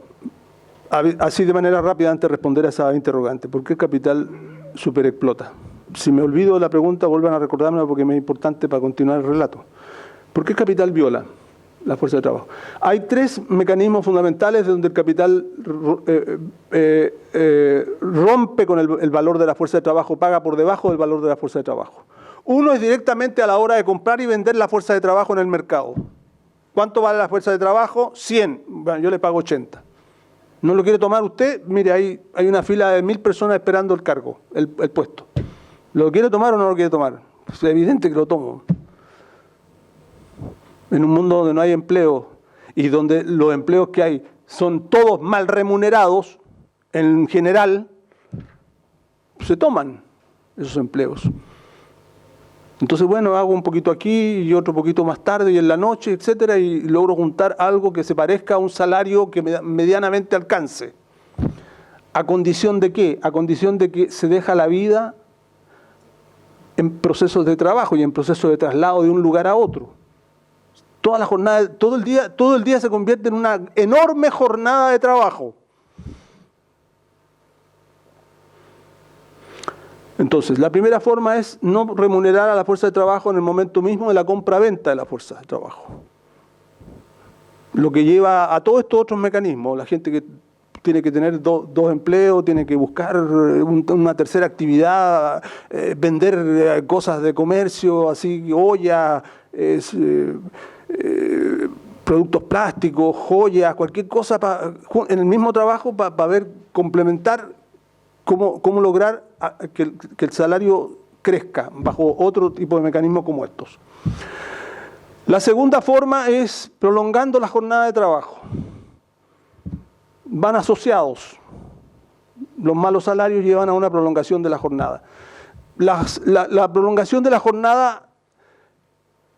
así de manera rápida antes de responder a esa interrogante. ¿Por qué el capital superexplota? Si me olvido de la pregunta, vuelvan a recordármela porque me es importante para continuar el relato. ¿Por qué el capital viola la fuerza de trabajo? Hay 3 mecanismos fundamentales donde el capital rompe con el valor de la fuerza de trabajo, paga por debajo del valor de la fuerza de trabajo. Uno es directamente a la hora de comprar y vender la fuerza de trabajo en el mercado. ¿Cuánto vale la fuerza de trabajo? 100. Bueno, yo le pago 80. ¿No lo quiere tomar usted? Mire, hay una fila de 1000 personas esperando el cargo, el puesto. ¿Lo quiere tomar o no lo quiere tomar? Es evidente que lo tomo. En un mundo donde no hay empleo y donde los empleos que hay son todos mal remunerados, en general, se toman esos empleos. Entonces, bueno, hago un poquito aquí y otro poquito más tarde y en la noche, etcétera, y logro juntar algo que se parezca a un salario que medianamente alcance. ¿A condición de qué? A condición de que se deja la vida en procesos de trabajo y en procesos de traslado de un lugar a otro. Toda la jornada, todo el día se convierte en una enorme jornada de trabajo. Entonces, la primera forma es no remunerar a la fuerza de trabajo en el momento mismo de la compra-venta de la fuerza de trabajo. Lo que lleva a todos estos otros mecanismos, la gente que tiene que tener dos empleos, tiene que buscar una tercera actividad, vender cosas de comercio, así, ollas, productos plásticos, joyas, cualquier cosa en el mismo trabajo para ver, complementar cómo lograr que el salario crezca bajo otro tipo de mecanismos como estos. La segunda forma es prolongando la jornada de trabajo. Van asociados. Los malos salarios llevan a una prolongación de la jornada. La prolongación de la jornada,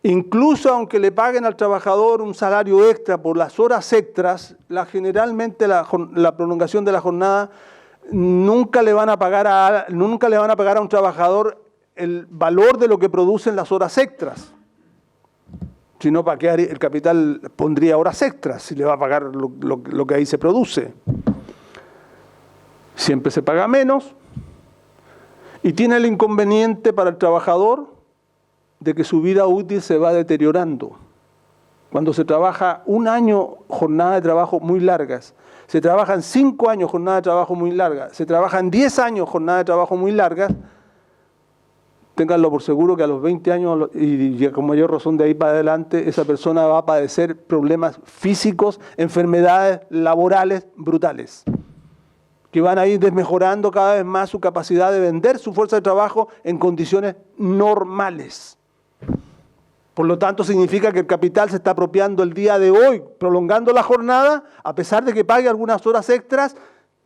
incluso aunque le paguen al trabajador un salario extra por las horas extras, generalmente la prolongación de la jornada nunca le van a pagar a un trabajador el valor de lo que producen las horas extras. Si no, ¿para qué el capital pondría horas extras si le va a pagar lo que ahí se produce? Siempre se paga menos y tiene el inconveniente para el trabajador de que su vida útil se va deteriorando. Cuando se trabaja un año jornada de trabajo muy largas, se trabajan 5 años jornada de trabajo muy largas, se trabajan 10 años jornada de trabajo muy largas, ténganlo por seguro que a los 20 años y con mayor razón de ahí para adelante, esa persona va a padecer problemas físicos, enfermedades laborales brutales, que van a ir desmejorando cada vez más su capacidad de vender su fuerza de trabajo en condiciones normales. Por lo tanto, significa que el capital se está apropiando el día de hoy, prolongando la jornada, a pesar de que pague algunas horas extras,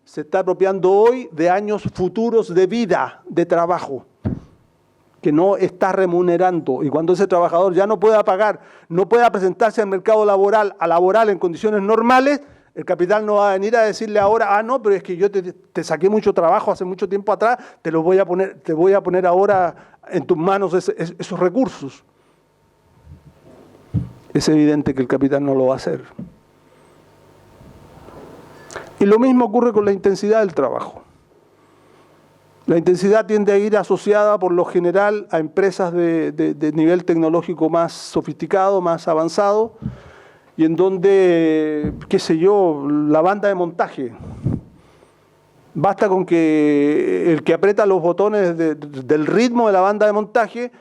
se está apropiando hoy de años futuros de vida, de trabajo, que no está remunerando. Y cuando ese trabajador ya no pueda pagar, no pueda presentarse al mercado laboral, a laboral en condiciones normales, el capital no va a venir a decirle ahora, no, pero es que yo te saqué mucho trabajo hace mucho tiempo atrás, te voy a poner ahora en tus manos esos recursos. Es evidente que el capital no lo va a hacer. Y lo mismo ocurre con la intensidad del trabajo. La intensidad tiende a ir asociada por lo general a empresas de nivel tecnológico más sofisticado, más avanzado, y en donde, qué sé yo, la banda de montaje. Basta con que el que aprieta los botones del ritmo de la banda de montaje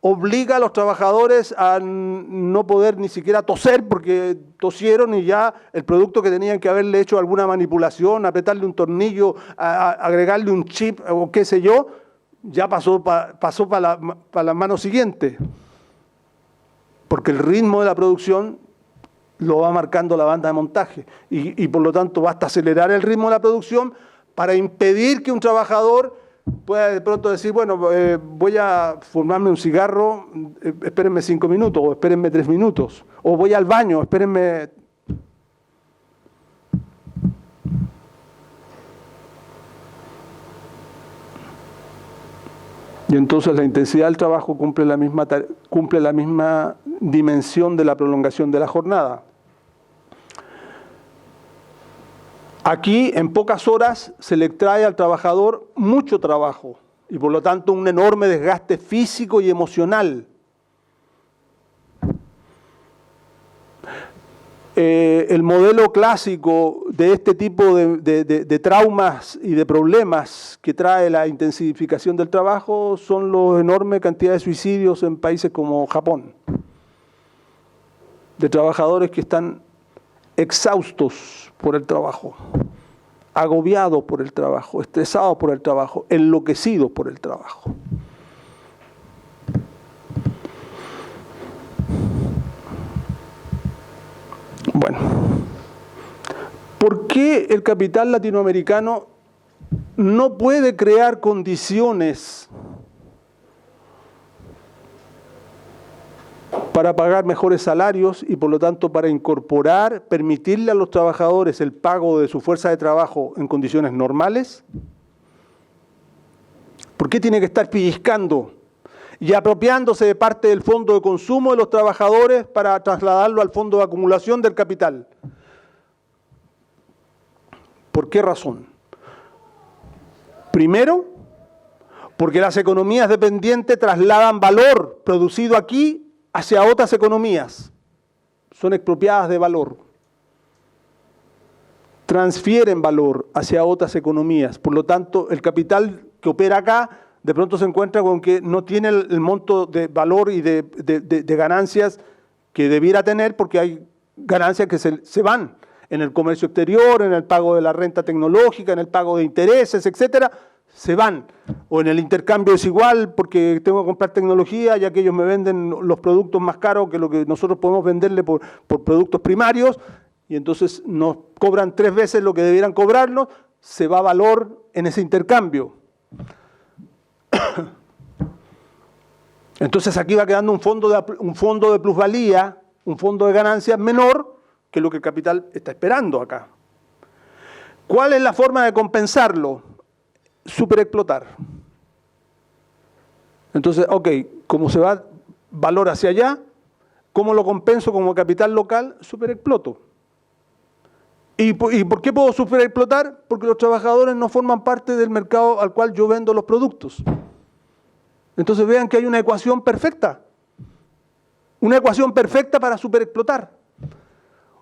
obliga a los trabajadores a no poder ni siquiera toser porque tosieron y ya el producto que tenían que haberle hecho alguna manipulación, apretarle un tornillo, agregarle un chip o qué sé yo, ya pasó para la mano siguiente. Porque el ritmo de la producción lo va marcando la banda de montaje y por lo tanto basta acelerar el ritmo de la producción para impedir que un trabajador pueda de pronto decir, bueno, voy a fumarme un cigarro, espérenme 5 minutos, o espérenme 3 minutos, o voy al baño, espérenme. Y entonces la intensidad del trabajo cumple la misma dimensión de la prolongación de la jornada. Aquí, en pocas horas, se le trae al trabajador mucho trabajo y por lo tanto un enorme desgaste físico y emocional. El modelo clásico de este tipo de traumas y de problemas que trae la intensificación del trabajo son la enorme cantidad de suicidios en países como Japón, de trabajadores que están exhaustos por el trabajo, agobiados por el trabajo, estresados por el trabajo, enloquecidos por el trabajo. Bueno, ¿por qué el capital latinoamericano no puede crear condiciones para pagar mejores salarios y por lo tanto para incorporar, permitirle a los trabajadores el pago de su fuerza de trabajo en condiciones normales. ¿Por qué tiene que estar pellizcando y apropiándose de parte del fondo de consumo de los trabajadores para trasladarlo al fondo de acumulación del capital? ¿Por qué razón? Primero, porque las economías dependientes trasladan valor producido aquí hacia otras economías. Son expropiadas de valor. Transfieren valor hacia otras economías. Por lo tanto, el capital que opera acá de pronto se encuentra con que no tiene el monto de valor y de ganancias que debiera tener, porque hay ganancias que se van en el comercio exterior, en el pago de la renta tecnológica, en el pago de intereses, etcétera, se van. O en el intercambio desigual, porque tengo que comprar tecnología, ya que ellos me venden los productos más caros que lo que nosotros podemos venderle por productos primarios, y entonces nos cobran 3 veces lo que debieran cobrarnos, se va valor en ese intercambio. Entonces aquí va quedando un fondo de plusvalía, un fondo de ganancias menor que lo que el capital está esperando acá. ¿Cuál es la forma de compensarlo? Superexplotar. Entonces, ok, como se va valor hacia allá, ¿cómo lo compenso como capital local? Superexploto. ¿Y por qué puedo superexplotar? Porque los trabajadores no forman parte del mercado al cual yo vendo los productos. Entonces vean que hay una ecuación perfecta. Una ecuación perfecta para superexplotar.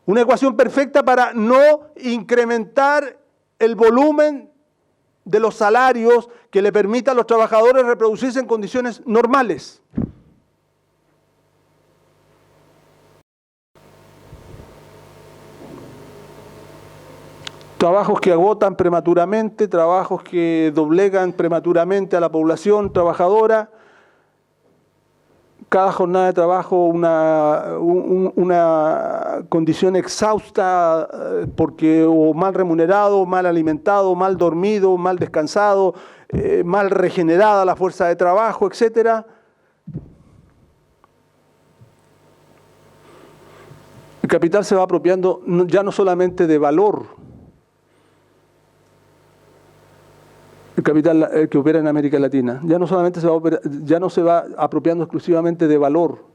Una ecuación perfecta para no incrementar el volumen de los salarios que le permita a los trabajadores reproducirse en condiciones normales. Trabajos que agotan prematuramente, trabajos que doblegan prematuramente a la población trabajadora. Cada jornada de trabajo una condición exhausta porque o mal remunerado, mal alimentado, mal dormido, mal descansado, mal regenerada la fuerza de trabajo, etc. El capital se va apropiando ya no solamente de valor. El capital que opera en América Latina ya no solamente ya no se va apropiando exclusivamente de valor.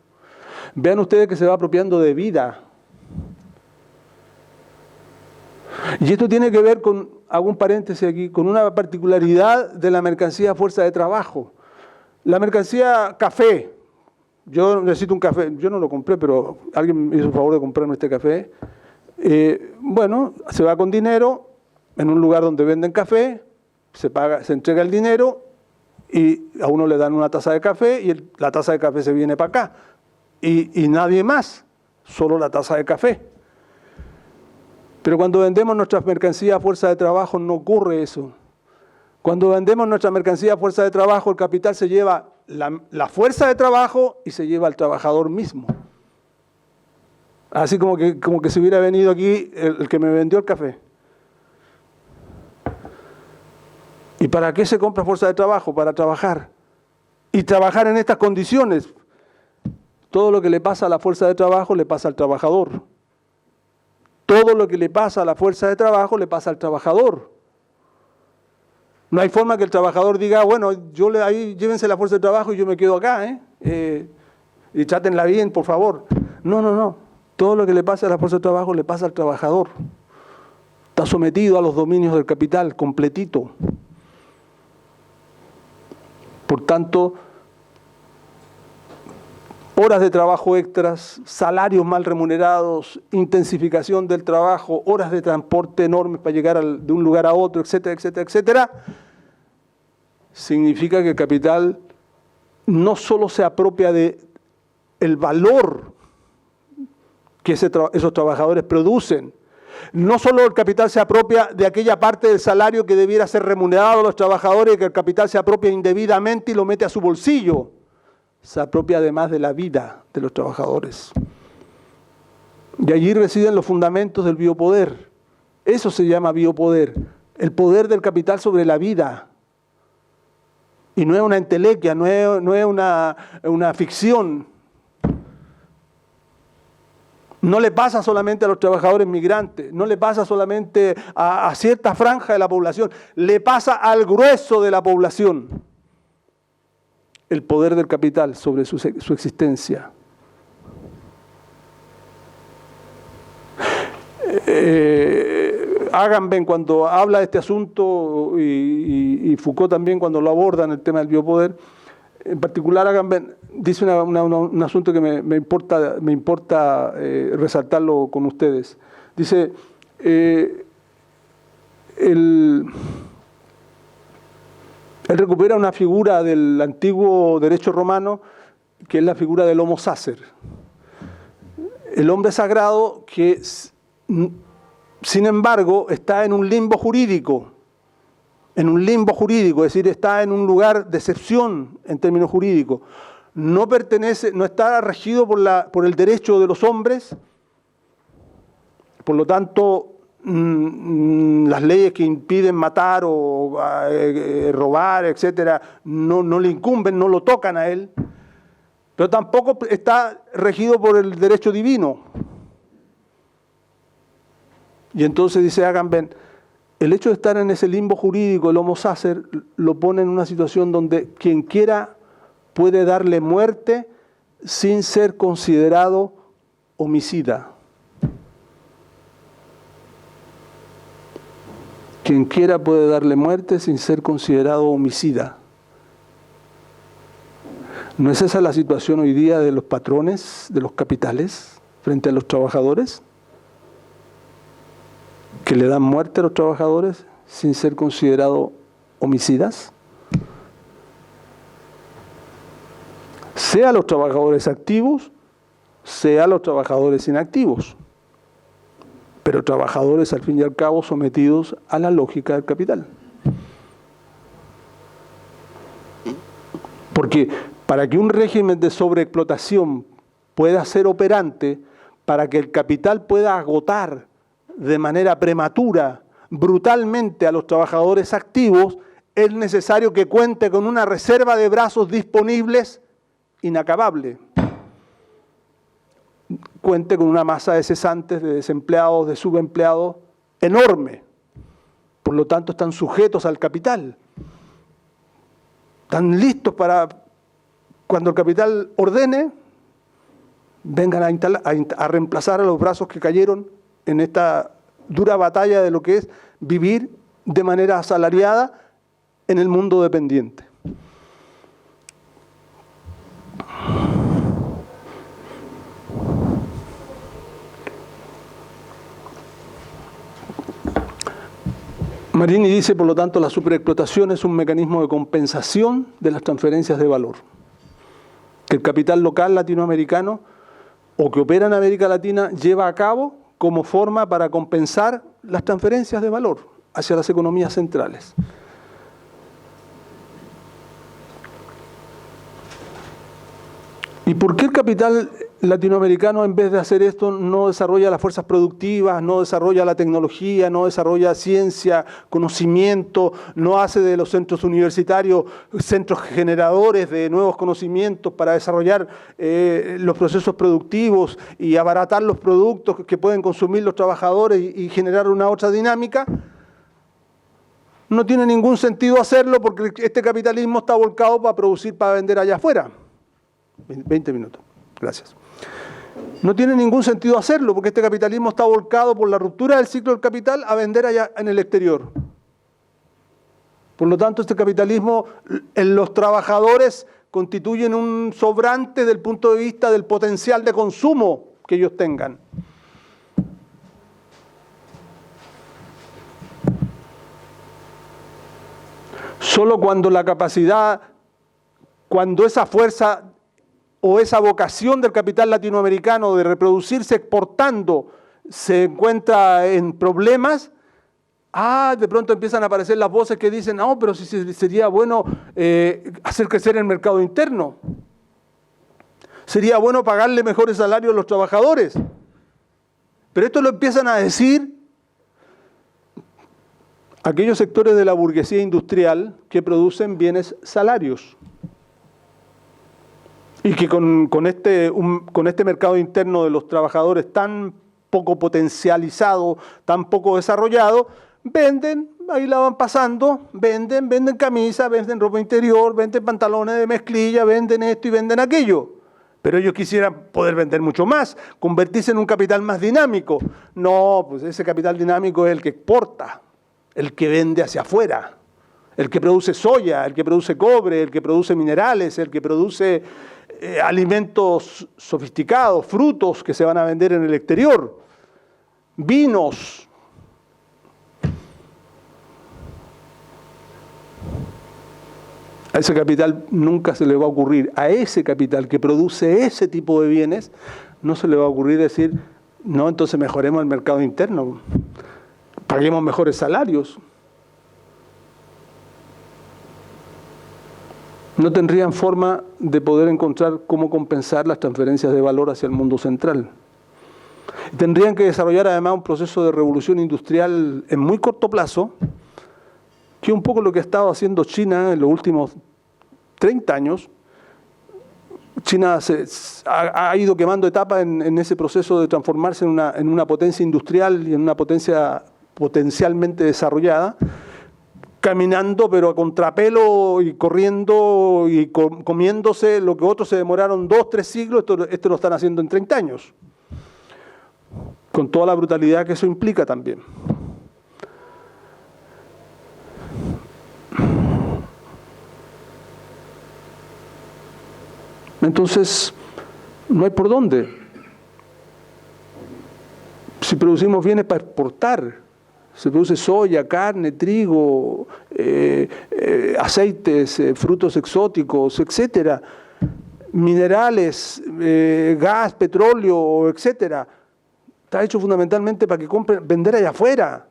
Vean ustedes que se va apropiando de vida. Y esto tiene que ver con, hago un paréntesis aquí, con una particularidad de la mercancía fuerza de trabajo. La mercancía café. Yo necesito un café. Yo no lo compré, pero alguien me hizo el favor de comprarme este café. Bueno, se va con dinero en un lugar donde venden café. Se paga, se entrega el dinero y a uno le dan una taza de café y la taza de café se viene para acá. Y nadie más, solo la taza de café. Pero cuando vendemos nuestras mercancías a fuerza de trabajo no ocurre eso. Cuando vendemos nuestra mercancía a fuerza de trabajo, el capital se lleva la fuerza de trabajo y se lleva al trabajador mismo. Así como que se hubiera venido aquí el que me vendió el café. ¿Y para qué se compra fuerza de trabajo? Para trabajar. Y trabajar en estas condiciones. Todo lo que le pasa a la fuerza de trabajo le pasa al trabajador. Todo lo que le pasa a la fuerza de trabajo le pasa al trabajador. No hay forma que el trabajador diga, bueno, ahí llévense la fuerza de trabajo y yo me quedo acá, y trátenla bien, por favor. No. Todo lo que le pasa a la fuerza de trabajo le pasa al trabajador. Está sometido a los dominios del capital, completito. Por tanto, horas de trabajo extras, salarios mal remunerados, intensificación del trabajo, horas de transporte enormes para llegar de un lugar a otro, etcétera, etcétera, etcétera, significa que el capital no solo se apropia del valor que esos trabajadores producen, no solo el capital se apropia de aquella parte del salario que debiera ser remunerado a los trabajadores, que el capital se apropia indebidamente y lo mete a su bolsillo. Se apropia además de la vida de los trabajadores. Y allí residen los fundamentos del biopoder. Eso se llama biopoder. el poder del capital sobre la vida. Y no es una entelequia, no es una ficción. No le pasa solamente a los trabajadores migrantes, no le pasa solamente a cierta franja de la población, le pasa al grueso de la población el poder del capital sobre su existencia. Agamben, cuando habla de este asunto, y Foucault también cuando lo aborda en el tema del biopoder, en particular Agamben dice un asunto que me importa resaltarlo con ustedes. Dice, él recupera una figura del antiguo derecho romano, que es la figura del homo sacer, el hombre sagrado que, sin embargo, está en un limbo jurídico, es decir, está en un lugar de excepción en términos jurídicos. No está regido por el derecho de los hombres, por lo tanto, las leyes que impiden matar o robar, etcétera, no le incumben, no lo tocan a él, pero tampoco está regido por el derecho divino. Y entonces dice Agamben, el hecho de estar en ese limbo jurídico, el homo sacer, lo pone en una situación donde quien quiera puede darle muerte sin ser considerado homicida. Quien quiera puede darle muerte sin ser considerado homicida. ¿No es esa la situación hoy día de los patrones, de los capitales, frente a los trabajadores? ¿Que le dan muerte a los trabajadores sin ser considerados homicidas? Sea los trabajadores activos, sea los trabajadores inactivos, pero trabajadores al fin y al cabo sometidos a la lógica del capital. Porque para que un régimen de sobreexplotación pueda ser operante, para que el capital pueda agotar de manera prematura, brutalmente a los trabajadores activos, es necesario que cuente con una reserva de brazos disponibles inacabable. Cuente con una masa de cesantes, de desempleados, de subempleados enorme. Por lo tanto, están sujetos al capital. Están listos para, cuando el capital ordene, vengan a reemplazar a los brazos que cayeron en esta dura batalla de lo que es vivir de manera asalariada en el mundo dependiente. Marini dice, por lo tanto, la superexplotación es un mecanismo de compensación de las transferencias de valor. Que el capital local latinoamericano o que opera en América Latina lleva a cabo como forma para compensar las transferencias de valor hacia las economías centrales. ¿Y por qué el capital latinoamericano, en vez de hacer esto, no desarrolla las fuerzas productivas, no desarrolla la tecnología, no desarrolla ciencia, conocimiento, no hace de los centros universitarios centros generadores de nuevos conocimientos para desarrollar los procesos productivos y abaratar los productos que pueden consumir los trabajadores y generar una otra dinámica? No tiene ningún sentido hacerlo porque este capitalismo está volcado para producir, para vender allá afuera. 20 minutos, gracias. No tiene ningún sentido hacerlo porque este capitalismo está volcado por la ruptura del ciclo del capital a vender allá en el exterior. Por lo tanto, este capitalismo en los trabajadores constituyen un sobrante del punto de vista del potencial de consumo que ellos tengan. Solo cuando la capacidad, cuando esa fuerza o esa vocación del capital latinoamericano de reproducirse exportando se encuentra en problemas, de pronto empiezan a aparecer las voces que dicen, no, pero sí sería bueno hacer crecer el mercado interno. Sería bueno pagarle mejores salarios a los trabajadores. Pero esto lo empiezan a decir aquellos sectores de la burguesía industrial que producen bienes salarios. Y que con este mercado interno de los trabajadores tan poco potencializado, tan poco desarrollado, venden, ahí la van pasando, venden camisas, venden ropa interior, venden pantalones de mezclilla, venden esto y venden aquello. Pero ellos quisieran poder vender mucho más, convertirse en un capital más dinámico. No, pues ese capital dinámico es el que exporta, el que vende hacia afuera, el que produce soya, el que produce cobre, el que produce minerales, el que produce alimentos sofisticados, frutos que se van a vender en el exterior, vinos. A ese capital nunca se le va a ocurrir, a ese capital que produce ese tipo de bienes, no se le va a ocurrir decir, no, entonces mejoremos el mercado interno, paguemos mejores salarios. No tendrían forma de poder encontrar cómo compensar las transferencias de valor hacia el mundo central. Tendrían que desarrollar además un proceso de revolución industrial en muy corto plazo, que es un poco lo que ha estado haciendo China en los últimos 30 años. China ha ido quemando etapas en ese proceso de transformarse en una potencia industrial y en una potencia potencialmente desarrollada, caminando pero a contrapelo y corriendo y comiéndose lo que otros se demoraron 2, 3 siglos, esto lo están haciendo en 30 años, con toda la brutalidad que eso implica también. Entonces, no hay por dónde. Si producimos bienes para exportar, se produce soya, carne, trigo, aceites, frutos exóticos, etcétera, minerales, gas, petróleo, etcétera. Está hecho fundamentalmente para que compren, vender allá afuera.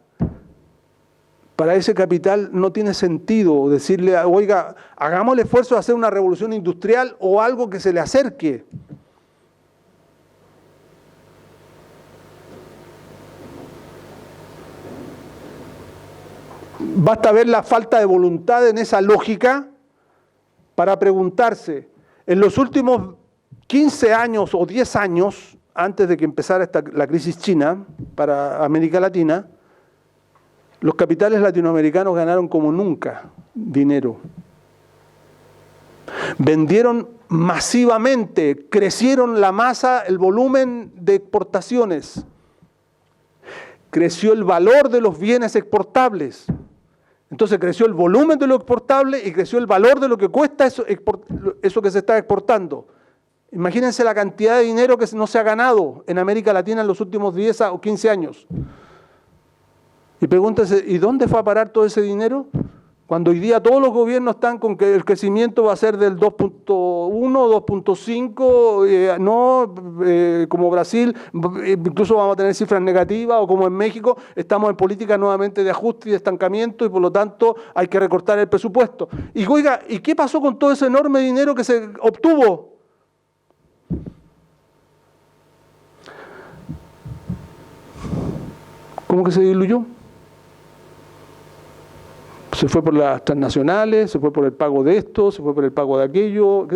Para ese capital no tiene sentido decirle, oiga, hagamos el esfuerzo de hacer una revolución industrial o algo que se le acerque. Basta ver la falta de voluntad en esa lógica para preguntarse, en los últimos 15 años o 10 años, antes de que empezara la crisis china para América Latina, los capitales latinoamericanos ganaron como nunca dinero. Vendieron masivamente, crecieron la masa, el volumen de exportaciones, creció el valor de los bienes exportables. Entonces creció el volumen de lo exportable y creció el valor de lo que cuesta eso que se está exportando. Imagínense la cantidad de dinero que no se ha ganado en América Latina en los últimos 10 o 15 años. Y pregúntense, ¿y dónde fue a parar todo ese dinero? Cuando hoy día todos los gobiernos están con que el crecimiento va a ser del 2.1, 2.5, como Brasil, incluso vamos a tener cifras negativas, o como en México, estamos en política nuevamente de ajuste y de estancamiento y por lo tanto hay que recortar el presupuesto. Y oiga, ¿y qué pasó con todo ese enorme dinero que se obtuvo? ¿Cómo que se diluyó? Se fue por las transnacionales, se fue por el pago de esto, se fue por el pago de aquello.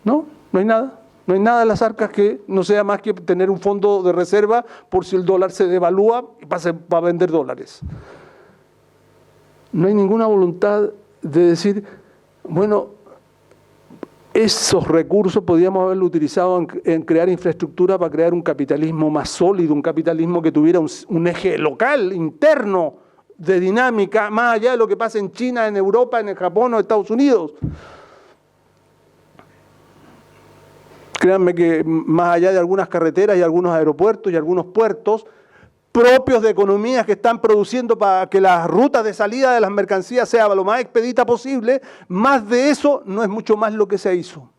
No hay nada. No hay nada en las arcas que no sea más que tener un fondo de reserva por si el dólar se devalúa y va a vender dólares. No hay ninguna voluntad de decir, bueno, esos recursos podríamos haberlo utilizado en crear infraestructura para crear un capitalismo más sólido, un capitalismo que tuviera un eje local, interno, de dinámica, más allá de lo que pasa en China, en Europa, en el Japón o en Estados Unidos. Créanme que más allá de algunas carreteras y algunos aeropuertos y algunos puertos propios de economías que están produciendo para que las rutas de salida de las mercancías sea lo más expedita posible, más de eso no es mucho más lo que se hizo.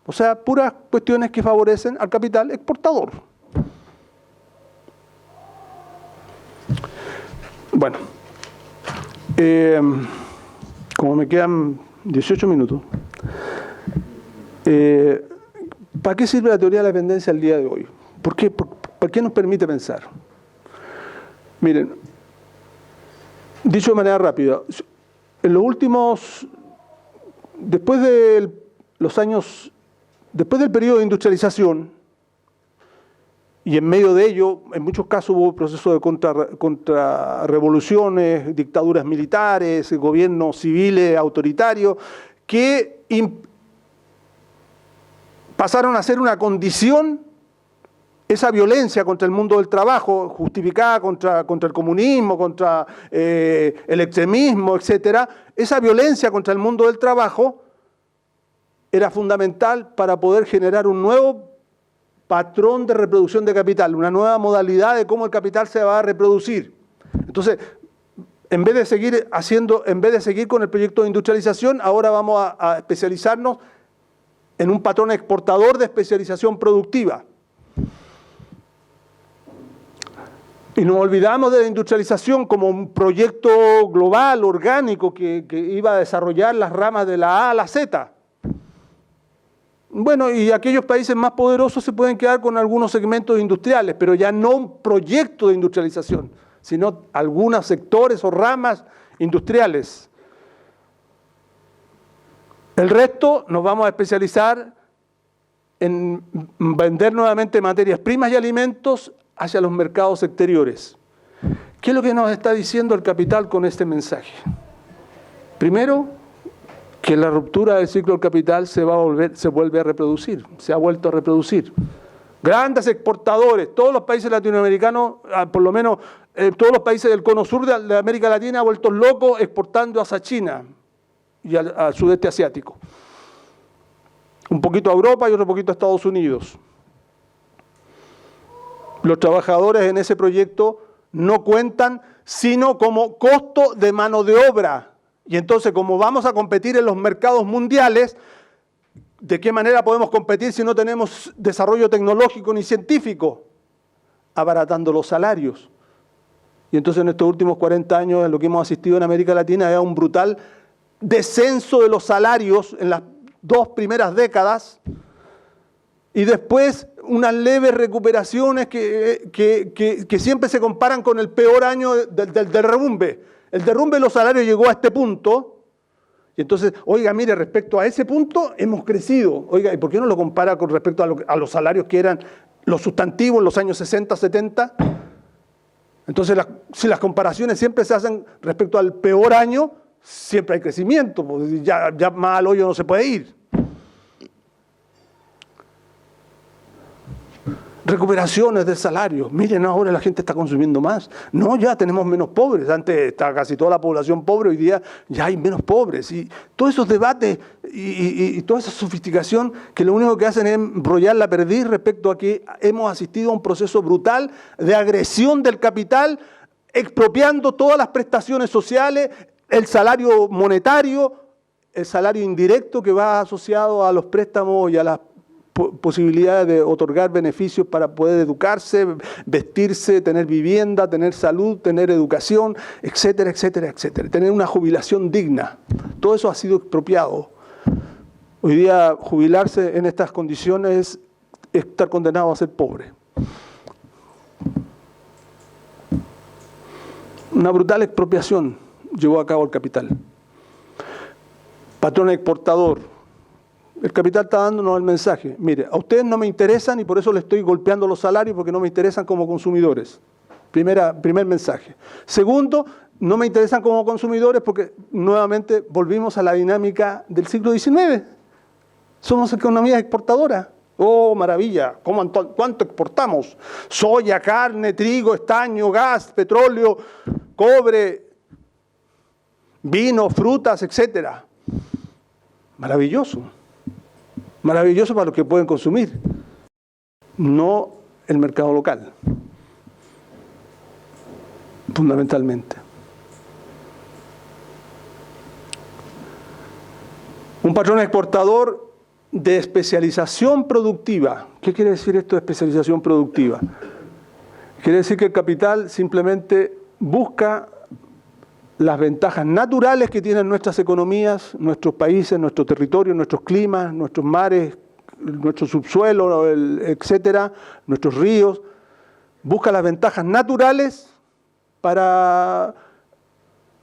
O sea, puras cuestiones que favorecen al capital exportador. Bueno, como me quedan 18 minutos, ¿para qué sirve la teoría de la dependencia el día de hoy? ¿Por qué nos permite pensar? Miren, Dicho de manera rápida, en los últimos, después del periodo de industrialización, y en medio de ello, en muchos casos hubo procesos de contrarrevoluciones, dictaduras militares, gobiernos civiles autoritarios, que pasaron a ser una condición, esa violencia contra el mundo del trabajo, justificada contra el comunismo, contra el extremismo, etc., esa violencia contra el mundo del trabajo era fundamental para poder generar un nuevo patrón de reproducción de capital, una nueva modalidad de cómo el capital se va a reproducir. Entonces, en vez de seguir con el proyecto de industrialización, ahora vamos a especializarnos en un patrón exportador de especialización productiva. Y nos olvidamos de la industrialización como un proyecto global, orgánico, que iba a desarrollar las ramas de la A a la Z. Bueno, y aquellos países más poderosos se pueden quedar con algunos segmentos industriales, pero ya no un proyecto de industrialización, sino algunos sectores o ramas industriales. El resto nos vamos a especializar en vender nuevamente materias primas y alimentos hacia los mercados exteriores. ¿Qué es lo que nos está diciendo el capital con este mensaje? Primero, que la ruptura del ciclo del capital se vuelve a reproducir, se ha vuelto a reproducir. Grandes exportadores, todos los países latinoamericanos, por lo menos todos los países del cono sur de América Latina, vueltos locos exportando hacia China y al sudeste asiático. Un poquito a Europa y otro poquito a Estados Unidos. Los trabajadores en ese proyecto no cuentan sino como costo de mano de obra. Y entonces, como vamos a competir en los mercados mundiales, ¿de qué manera podemos competir si no tenemos desarrollo tecnológico ni científico? Abaratando los salarios. Y entonces en estos últimos 40 años, en lo que hemos asistido en América Latina, es un brutal descenso de los salarios en las 2 primeras décadas, y después unas leves recuperaciones que siempre se comparan con el peor año del derrumbe. El derrumbe de los salarios llegó a este punto, y entonces, oiga, mire, respecto a ese punto hemos crecido. Oiga, ¿y por qué no lo compara con respecto a los salarios que eran los sustantivos en los años 60, 70? Entonces, si las comparaciones siempre se hacen respecto al peor año, siempre hay crecimiento, pues ya más al hoyo no se puede ir. Recuperaciones de salarios. Miren, ahora la gente está consumiendo más. No, ya tenemos menos pobres. Antes estaba casi toda la población pobre, hoy día ya hay menos pobres. Y todos esos debates y toda esa sofisticación que lo único que hacen es enrollar la perdiz respecto a que hemos asistido a un proceso brutal de agresión del capital, expropiando todas las prestaciones sociales, el salario monetario, el salario indirecto que va asociado a los préstamos y a las posibilidades de otorgar beneficios para poder educarse, vestirse, tener vivienda, tener salud, tener educación, etcétera, etcétera, etcétera. Tener una jubilación digna. Todo eso ha sido expropiado. Hoy día jubilarse en estas condiciones es estar condenado a ser pobre. Una brutal expropiación llevó a cabo el capital. Patrón exportador. El capital está dándonos el mensaje. Mire, a ustedes no me interesan y por eso les estoy golpeando los salarios porque no me interesan como consumidores. Primer mensaje. Segundo, no me interesan como consumidores porque nuevamente volvimos a la dinámica del siglo XIX. Somos economía exportadora. ¡Oh, maravilla! ¿Cuánto exportamos? Soya, carne, trigo, estaño, gas, petróleo, cobre, vino, frutas, etcétera. Maravilloso. Maravilloso para los que pueden consumir, no el mercado local, fundamentalmente. Un patrón exportador de especialización productiva. ¿Qué quiere decir esto de especialización productiva? Quiere decir que el capital simplemente busca las ventajas naturales que tienen nuestras economías, nuestros países, nuestro territorio, nuestros climas, nuestros mares, nuestro subsuelo, etcétera, nuestros ríos. Busca las ventajas naturales para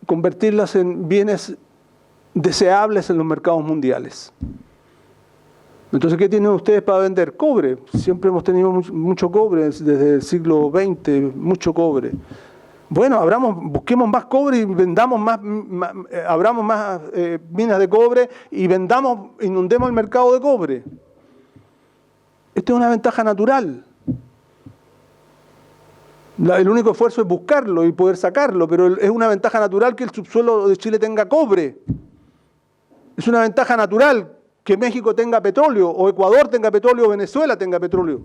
convertirlas en bienes deseables en los mercados mundiales. Entonces, ¿qué tienen ustedes para vender? Cobre. Siempre hemos tenido mucho cobre desde el siglo XX, mucho cobre. Bueno, busquemos más cobre y vendamos abramos más minas de cobre y inundemos el mercado de cobre. Esto es una ventaja natural. El único esfuerzo es buscarlo y poder sacarlo, pero es una ventaja natural que el subsuelo de Chile tenga cobre. Es una ventaja natural que México tenga petróleo, o Ecuador tenga petróleo, o Venezuela tenga petróleo.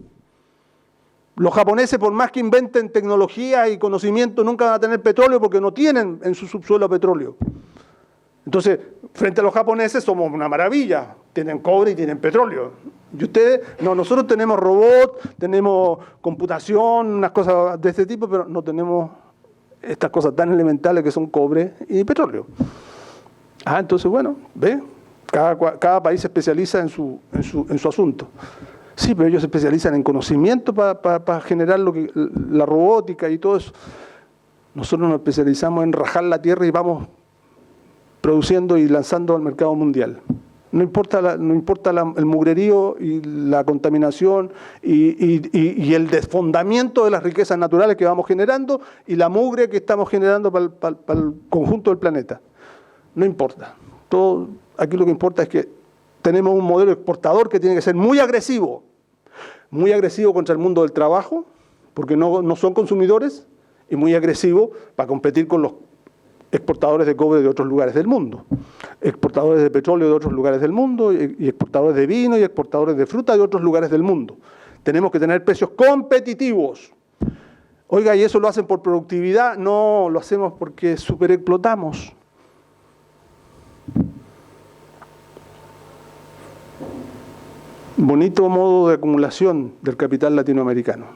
Los japoneses, por más que inventen tecnología y conocimiento, nunca van a tener petróleo porque no tienen en su subsuelo petróleo. Entonces, frente a los japoneses somos una maravilla. Tienen cobre y tienen petróleo. Y ustedes, no, nosotros tenemos robots, tenemos computación, unas cosas de este tipo, pero no tenemos estas cosas tan elementales que son cobre y petróleo. Entonces, bueno, ¿ve? Cada país se especializa en su asunto. Sí, pero ellos se especializan en conocimiento para generar la robótica y todo eso. Nosotros nos especializamos en rajar la tierra y vamos produciendo y lanzando al mercado mundial. No importa el mugrerío y la contaminación y el desfondamiento de las riquezas naturales que vamos generando y la mugre que estamos generando para el conjunto del planeta. No importa. Aquí lo que importa es que tenemos un modelo exportador que tiene que ser muy agresivo contra el mundo del trabajo, porque no son consumidores, y muy agresivo para competir con los exportadores de cobre de otros lugares del mundo, exportadores de petróleo de otros lugares del mundo, y exportadores de vino y exportadores de fruta de otros lugares del mundo. Tenemos que tener precios competitivos. Oiga, ¿y eso lo hacen por productividad? No, lo hacemos porque superexplotamos. Bonito modo de acumulación del capital latinoamericano.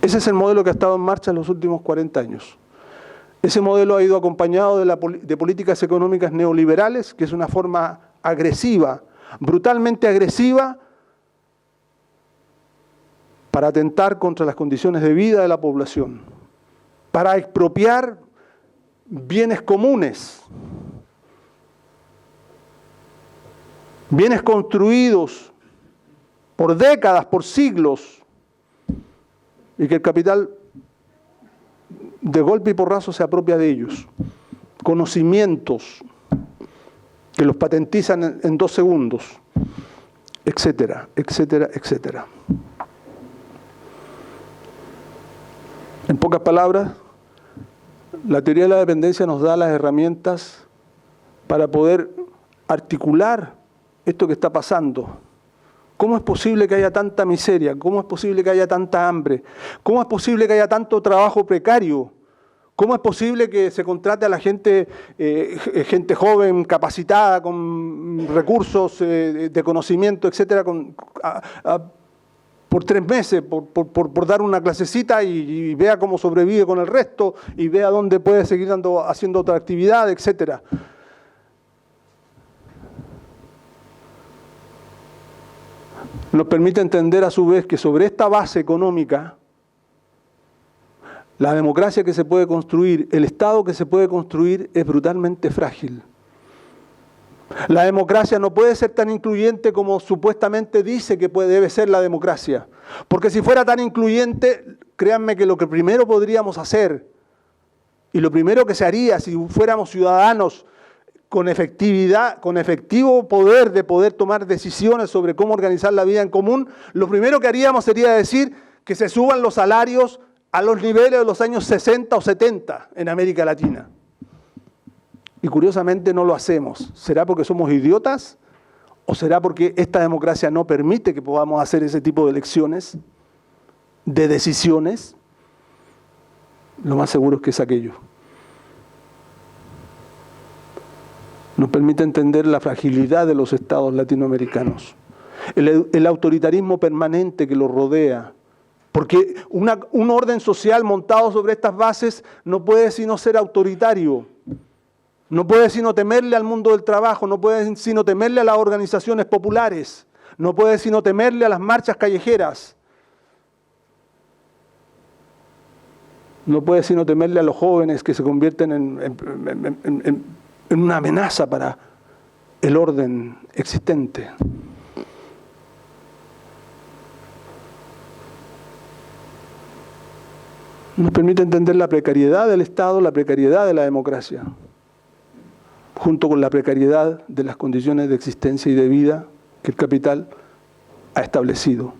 Ese es el modelo que ha estado en marcha en los últimos 40 años. Ese modelo ha ido acompañado de políticas económicas neoliberales, que es una forma agresiva, brutalmente agresiva, para atentar contra las condiciones de vida de la población, para expropiar bienes comunes, bienes construidos por décadas, por siglos, y que el capital de golpe y porrazo se apropia de ellos. Conocimientos que los patentizan en 2 segundos, etcétera, etcétera, etcétera. En pocas palabras, la teoría de la dependencia nos da las herramientas para poder articular esto que está pasando. ¿Cómo es posible que haya tanta miseria? ¿Cómo es posible que haya tanta hambre? ¿Cómo es posible que haya tanto trabajo precario? ¿Cómo es posible que se contrate a la gente joven, capacitada, con recursos de conocimiento, etcétera, por 3 meses, por dar una clasecita y vea cómo sobrevive con el resto y vea dónde puede seguir haciendo otra actividad, etcétera? Nos permite entender a su vez que sobre esta base económica, la democracia que se puede construir, el Estado que se puede construir es brutalmente frágil. La democracia no puede ser tan incluyente como supuestamente dice que debe ser la democracia. Porque si fuera tan incluyente, créanme que lo que primero podríamos hacer y lo primero que se haría si fuéramos ciudadanos con efectividad, con efectivo poder de poder tomar decisiones sobre cómo organizar la vida en común, lo primero que haríamos sería decir que se suban los salarios a los niveles de los años 60 o 70 en América Latina. Y curiosamente no lo hacemos. ¿Será porque somos idiotas? ¿O será porque esta democracia no permite que podamos hacer ese tipo de elecciones, de decisiones? Lo más seguro es que es aquello. Nos permite entender la fragilidad de los estados latinoamericanos, el autoritarismo permanente que los rodea, porque un orden social montado sobre estas bases no puede sino ser autoritario, no puede sino temerle al mundo del trabajo, no puede sino temerle a las organizaciones populares, no puede sino temerle a las marchas callejeras. no puede sino temerle a los jóvenes que se convierten en una amenaza para el orden existente. Nos permite entender la precariedad del Estado, la precariedad de la democracia, junto con la precariedad de las condiciones de existencia y de vida que el capital ha establecido.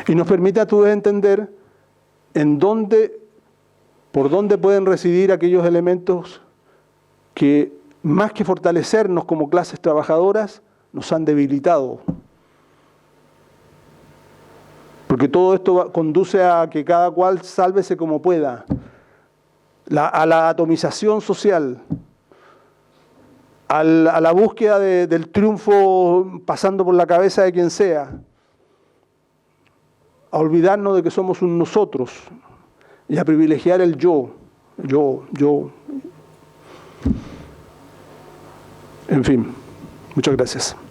Y nos permite a tu vez entender por dónde pueden residir aquellos elementos que, más que fortalecernos como clases trabajadoras, nos han debilitado. Porque todo esto conduce a que cada cual sálvese como pueda, a la atomización social, a la búsqueda del triunfo pasando por la cabeza de quien sea, a olvidarnos de que somos un nosotros y a privilegiar el yo. En fin, muchas gracias.